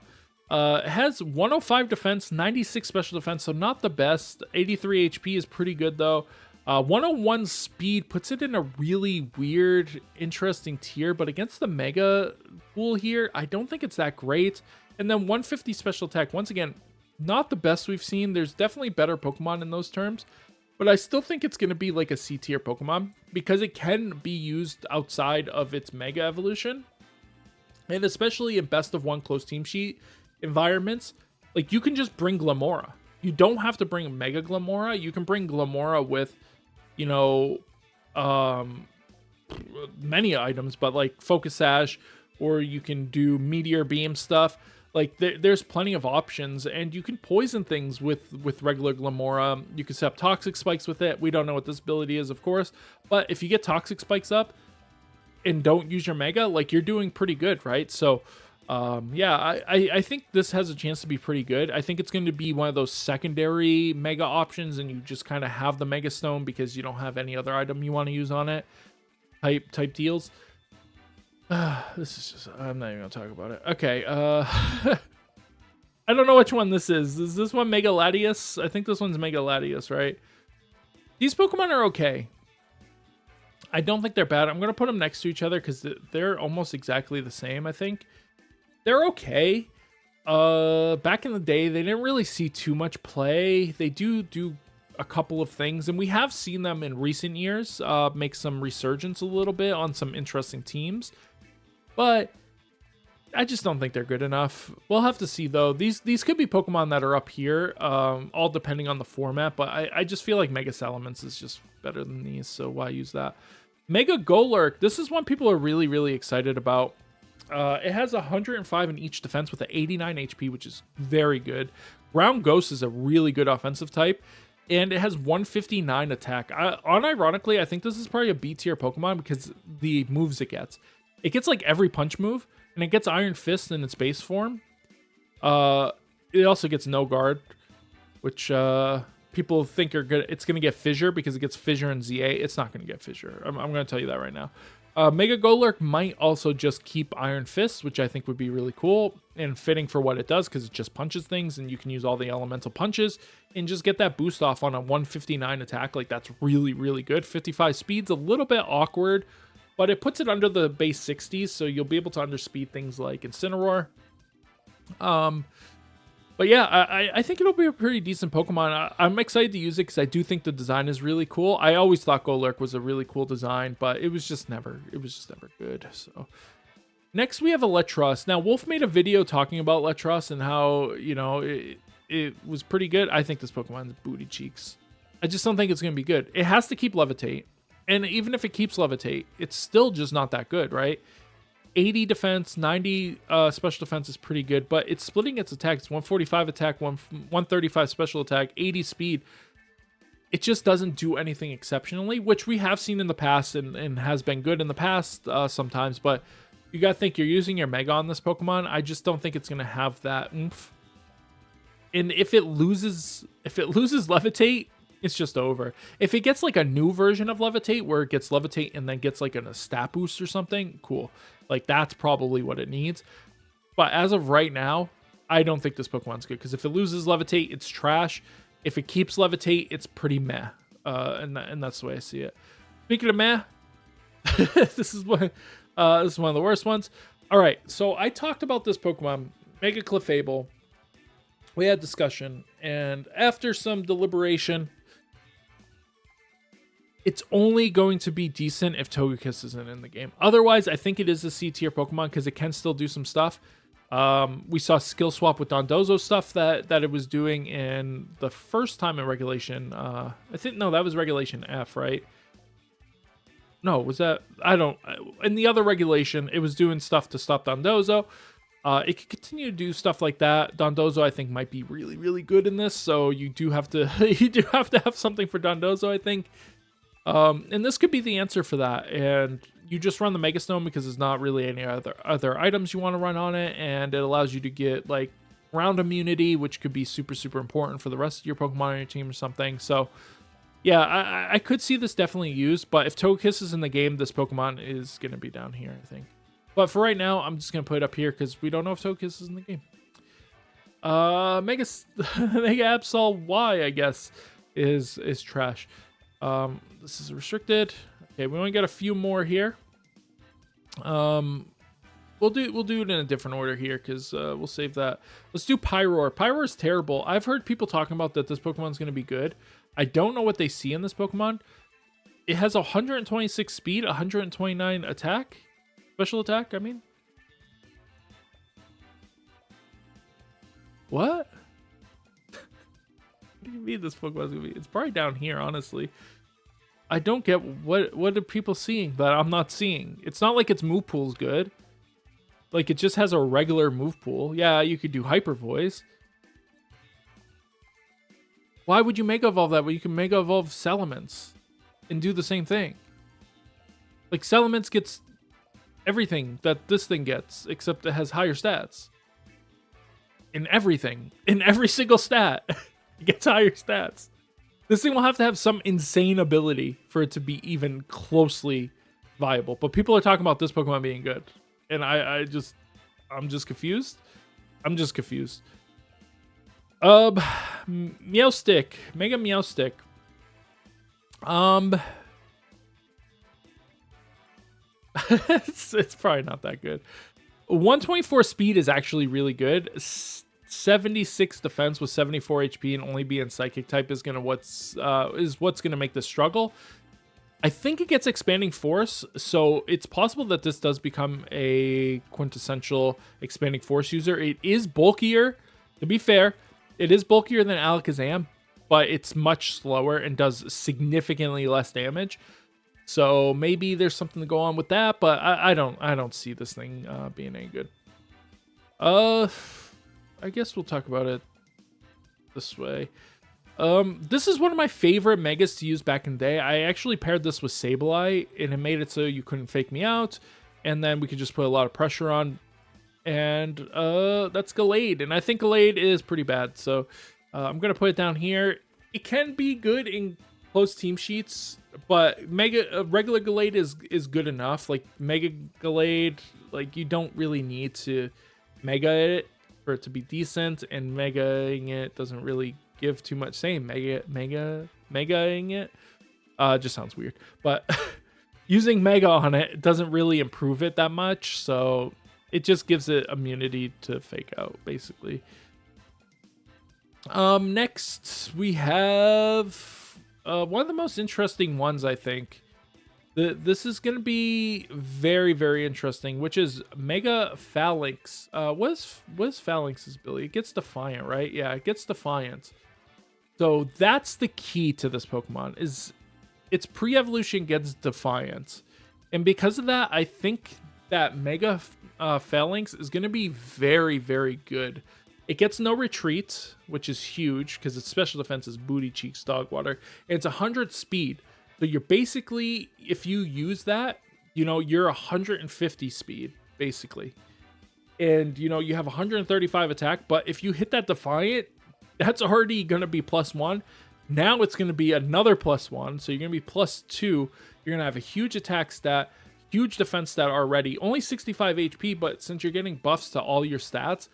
It has 105 defense, 96 special defense, so not the best. 83 HP is pretty good though. 101 speed puts it in a really weird, interesting tier, but against the Mega pool here, I don't think it's that great. And then 150 special attack, once again, not the best we've seen. There's definitely better Pokemon in those terms, but I still think it's going to be like a C tier Pokemon because it can be used outside of its Mega Evolution. And especially in best of one close team sheet environments, like you can just bring Glamora. You don't have to bring Mega Glamora. You can bring Glamora with, you know, many items, but like Focus Sash, or you can do Meteor Beam stuff. Like there's plenty of options, and you can poison things with regular Glamora. You can set up Toxic Spikes with it. We don't know what this ability is, of course, but if you get Toxic Spikes up and don't use your Mega, like you're doing pretty good, right? So yeah, I think this has a chance to be pretty good. I think it's going to be one of those secondary Mega options, and you just kind of have the Mega Stone because you don't have any other item you want to use on it type deals. This is just, I'm not even gonna talk about it. Okay, I don't know which one this is. Is this one Mega Latias? I think this one's Mega Latias, right? These Pokemon are okay. I don't think they're bad. I'm gonna put them next to each other because they're almost exactly the same. I think they're okay. Back in the day, they didn't really see too much play. They do a couple of things, and we have seen them in recent years make some resurgence a little bit on some interesting teams. But I just don't think they're good enough. We'll have to see, though. These could be Pokemon that are up here, all depending on the format. But I just feel like Mega Salamence is just better than these, so why use that? Mega Golurk. This is one people are really, really excited about. It has 105 in each defense with an 89 HP, which is very good. Ground Ghost is a really good offensive type. And it has 159 attack. Unironically, I think this is probably a B tier Pokemon because the moves it gets. It gets like every punch move, and it gets Iron Fist in its base form. It also gets No Guard, which people think are good. It's going to get Fissure because it gets Fissure and ZA. It's not going to get Fissure. I'm going to tell you that right now. Mega Golurk might also just keep Iron Fist, which I think would be really cool and fitting for what it does because it just punches things, and you can use all the elemental punches and just get that boost off on a 159 attack. Like, that's really, really good. 55 speed's a little bit awkward, but it puts it under the base 60s, so you'll be able to underspeed things like Incineroar. But yeah, I think it'll be a pretty decent Pokemon. I'm excited to use it because I do think the design is really cool. I always thought Golurk was a really cool design, but it was just never good. So next we have Electros. Now Wolf made a video talking about Electros and how, you know, it was pretty good. I think this Pokemon's booty cheeks. I just don't think it's going to be good. It has to keep Levitate. And even if it keeps Levitate, it's still just not that good, right? 80 defense, 90 special defense is pretty good, but it's splitting its attack. It's 145 attack, 135 special attack, 80 speed. It just doesn't do anything exceptionally, which we have seen in the past and has been good in the past sometimes, but you got to think you're using your Mega on this Pokemon. I just don't think it's going to have that oomph. And if it loses Levitate, it's just over. If it gets like a new version of Levitate where it gets Levitate and then gets like a stat boost or something, cool. Like, that's probably what it needs. But as of right now, I don't think this Pokemon's good because if it loses Levitate, it's trash. If it keeps Levitate, it's pretty meh. And that's the way I see it. Speaking of meh, this is one of the worst ones. All right, so I talked about this Pokemon, Mega Clefable. We had discussion, and after some deliberation, it's only going to be decent if Togekiss isn't in the game. Otherwise, I think it is a C tier Pokemon because it can still do some stuff. We saw skill swap with Dondozo stuff that it was doing in the first time in regulation. I think, no, that was regulation F, right? No, was that, I don't, in the other regulation, it was doing stuff to stop Dondozo. It could continue to do stuff like that. Dondozo, I think, might be really, really good in this, so you do have to have something for Dondozo, I think. And this could be the answer for that. And you just run the Mega Stone because there's not really any other items you want to run on it, and it allows you to get like ground immunity, which could be super, super important for the rest of your Pokemon on your team or something. So yeah, I could see this definitely used, but if Togekiss is in the game, this Pokemon is going to be down here, I think. But for right now, I'm just going to put it up here because we don't know if Togekiss is in the game. Mega Absol Y, I guess, is trash. This is restricted. Okay, we only got a few more here. We'll do it in a different order here because we'll save that. Let's do Pyroar. Pyroar is terrible. I've heard people talking about that this Pokemon is going to be good. I don't know what they see in this Pokemon. It has 126 speed, 129 attack, special attack. I mean, what? What do you mean this Pokemon is gonna be? It's probably down here, honestly. I don't get what are people seeing that I'm not seeing. It's not like its move pool's good. Like, it just has a regular move pool. Yeah, you could do Hyper Voice. Why would you Mega Evolve that way? You can Mega Evolve Salamence and do the same thing. Like, Salamence gets everything that this thing gets, except it has higher stats. In everything. In every single stat. It gets higher stats. This thing will have to have some insane ability for it to be even closely viable. But people are talking about this Pokemon being good. And I'm just confused. I'm just confused. Meowstick. Mega Meowstick. It's probably not that good. 124 speed is actually really good. 76 defense with 74 HP and only being psychic type is what's gonna make this struggle. I think it gets expanding force, so it's possible that this does become a quintessential expanding force user. It is bulkier, to be fair. It is bulkier than Alakazam, but it's much slower and does significantly less damage. So maybe there's something to go on with that, but I don't see this thing being any good. I guess we'll talk about it this way. This is one of my favorite Megas to use back in the day. I actually paired this with Sableye, and it made it so you couldn't fake me out, and then we could just put a lot of pressure on. And that's Gallade, and I think Gallade is pretty bad, so I'm gonna put it down here. It can be good in close team sheets, but regular Gallade is good enough. Like, Mega Gallade, like, you don't really need to Mega it for it to be decent, and Megaing it doesn't really give too much. Saying Megaing it just sounds weird, but using Mega on it doesn't really improve it that much, so it just gives it immunity to fake out, basically. Next we have one of the most interesting ones, I think. This is going to be very, very interesting, which is Mega Phalanx. What is Phalanx's ability? It gets Defiant, right? Yeah, it gets Defiant. So that's the key to this Pokemon, is its pre-evolution gets Defiant. And because of that, I think that Mega Phalanx is going to be very, very good. It gets no retreat, which is huge because its special defense is Booty Cheeks Dog Water. And it's 100 speed. So you're basically, if you use that, you're 150 speed, basically. And, you have 135 attack. But if you hit that Defiant, that's already going to be +1. Now it's going to be another +1. So you're going to be +2. You're going to have a huge attack stat, huge defense stat already. Only 65 HP, but since you're getting buffs to all your stats,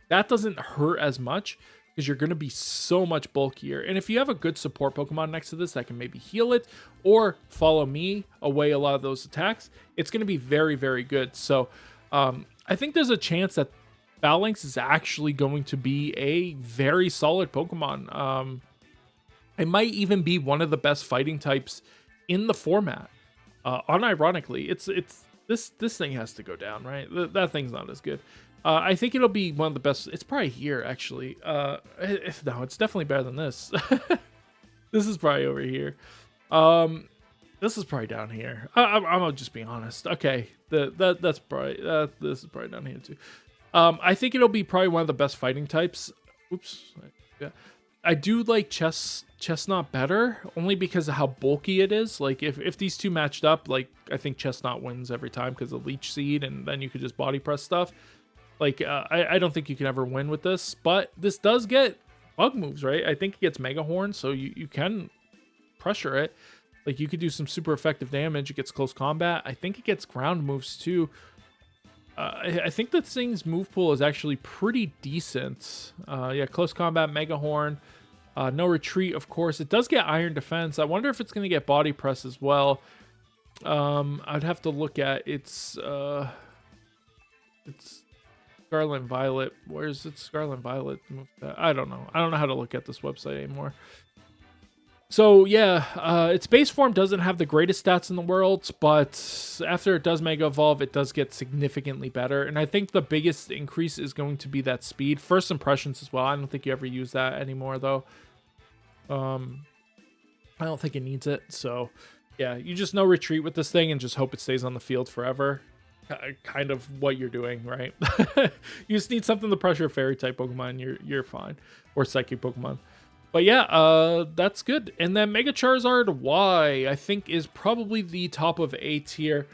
that doesn't hurt as much because you're going to be so much bulkier. And if you have a good support Pokemon next to this that can maybe heal it or follow me away a lot of those attacks, it's going to be very, very good. So I think there's a chance that Phalanx is actually going to be a very solid Pokemon. It might even be one of the best fighting types in the format. Unironically, this thing has to go down, right? That thing's not as good. I think it'll be one of the best. It's probably here, actually. No, it's definitely better than this. This is probably over here. This is probably down here. I'm just being honest. Okay, that's probably this is probably down here too. I think it'll be probably one of the best fighting types. Oops. Yeah. I do like Chestnut better, only because of how bulky it is. Like, if these two matched up, like, I think Chestnut wins every time because of Leech Seed, and then you could just body press stuff. Like, I don't think you can ever win with this, but this does get bug moves, right? I think it gets Mega Horn, so you can pressure it. Like, you could do some super effective damage. It gets close combat. I think it gets ground moves, too. I think this thing's move pool is actually pretty decent. Yeah, close combat, Mega Horn. No retreat, of course. It does get Iron Defense. I wonder if it's going to get Body Press as well. I'd have to look at its Scarlet and Violet. Where's its Scarlet and Violet? I don't know. I don't know how to look at this website anymore. So yeah, its base form doesn't have the greatest stats in the world, but after it does Mega Evolve, it does get significantly better. And I think the biggest increase is going to be that speed. First impressions as well. I don't think you ever use that anymore, though. I don't think it needs it. So yeah, you just no retreat with this thing and just hope it stays on the field forever. Kind of what you're doing, right? You just need something to pressure Fairy type Pokemon. You're fine, or Psychic Pokemon. But yeah, that's good. And then Mega Charizard Y, I think, is probably the top of A tier.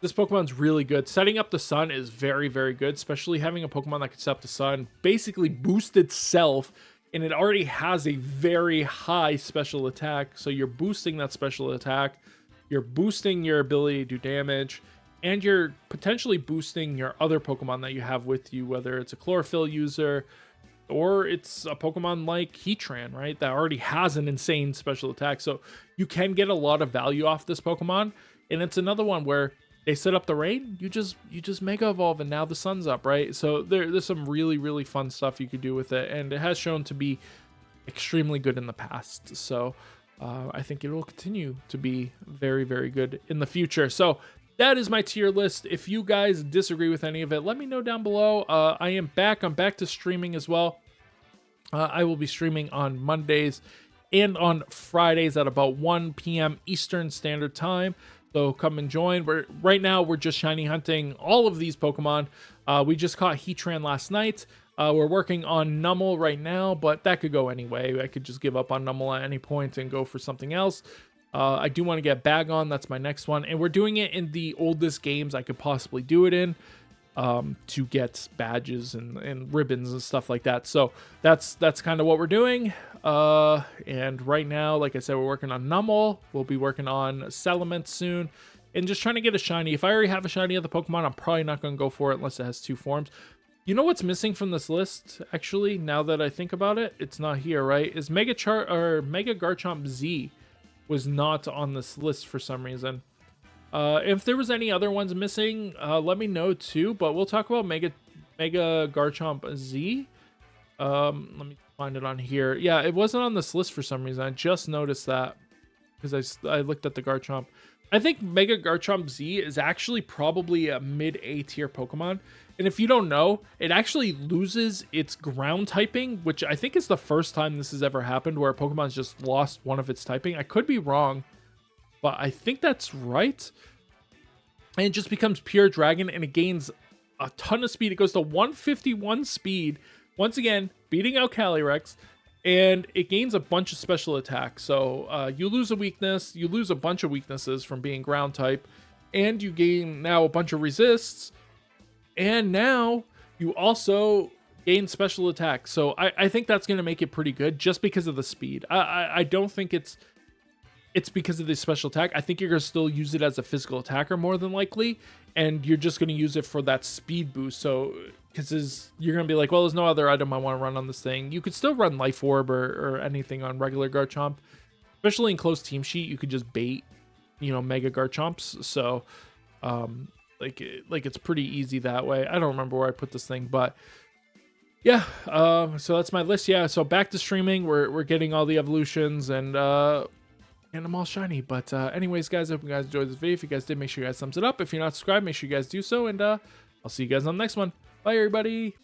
This Pokemon's really good. Setting up the sun is very, very good, especially having a Pokemon that can set up the sun, basically boost itself, and it already has a very high special attack. So you're boosting that special attack, you're boosting your ability to do damage, and you're potentially boosting your other Pokemon that you have with you, whether it's a Chlorophyll user, or it's a Pokemon like Heatran, right? That already has an insane special attack. So you can get a lot of value off this Pokemon. And it's another one where they set up the rain, you just Mega Evolve, and now the sun's up, right? So there's some really, really fun stuff you could do with it. And it has shown to be extremely good in the past. So I think it will continue to be very, very good in the future. So that is my tier list. If you guys disagree with any of it, let me know down below. I am back. I'm back to streaming as well. I will be streaming on Mondays and on Fridays at about 1 p.m. Eastern Standard Time. So come and join. Right now, we're just shiny hunting all of these Pokemon. We just caught Heatran last night. We're working on Numel right now, but that could go anyway. I could just give up on Numel at any point and go for something else. I do want to get Bagon. That's my next one. And we're doing it in the oldest games I could possibly do it in, to get badges and ribbons and stuff like that. So that's kind of what we're doing. And right now, like I said, we're working on Numel. We'll be working on Salamence soon. And just trying to get a shiny. If I already have a shiny of the Pokemon, I'm probably not going to go for it unless it has 2 forms. You know what's missing from this list, actually, now that I think about it? It's not here, right? Is Mega Garchomp Z was not on this list for some reason. If there was any other ones missing, let me know too, but we'll talk about Mega Garchomp Z. Let me find it on here. Yeah, it wasn't on this list for some reason. I just noticed that because I looked at the Garchomp. I think Mega Garchomp Z is actually probably a mid-A tier Pokemon. And if you don't know, it actually loses its ground typing, which I think is the first time this has ever happened where a Pokemon's just lost one of its typing. I could be wrong, but I think that's right. And it just becomes pure dragon, and it gains a ton of speed. It goes to 151 speed, once again, beating out Calyrex, and it gains a bunch of special attacks. So you lose a weakness, you lose a bunch of weaknesses from being ground type, and you gain now a bunch of resists. And now you also gain special attacks. So I think that's going to make it pretty good just because of the speed. I don't think it's because of the special attack. I think you're going to still use it as a physical attacker more than likely. And you're just going to use it for that speed boost. So because you're going to be like, well, there's no other item I want to run on this thing. You could still run Life Orb or anything on regular Garchomp. Especially in close team sheet, you could just bait, Mega Garchomps. So, like it's pretty easy that way. I don't remember where I put this thing, but yeah. So that's my list. Yeah. So back to streaming. We're getting all the evolutions and I'm all shiny. But anyways, guys, I hope you guys enjoyed this video. If you guys did, make sure you guys thumbs it up. If you're not subscribed, make sure you guys do so. And I'll see you guys on the next one. Bye, everybody.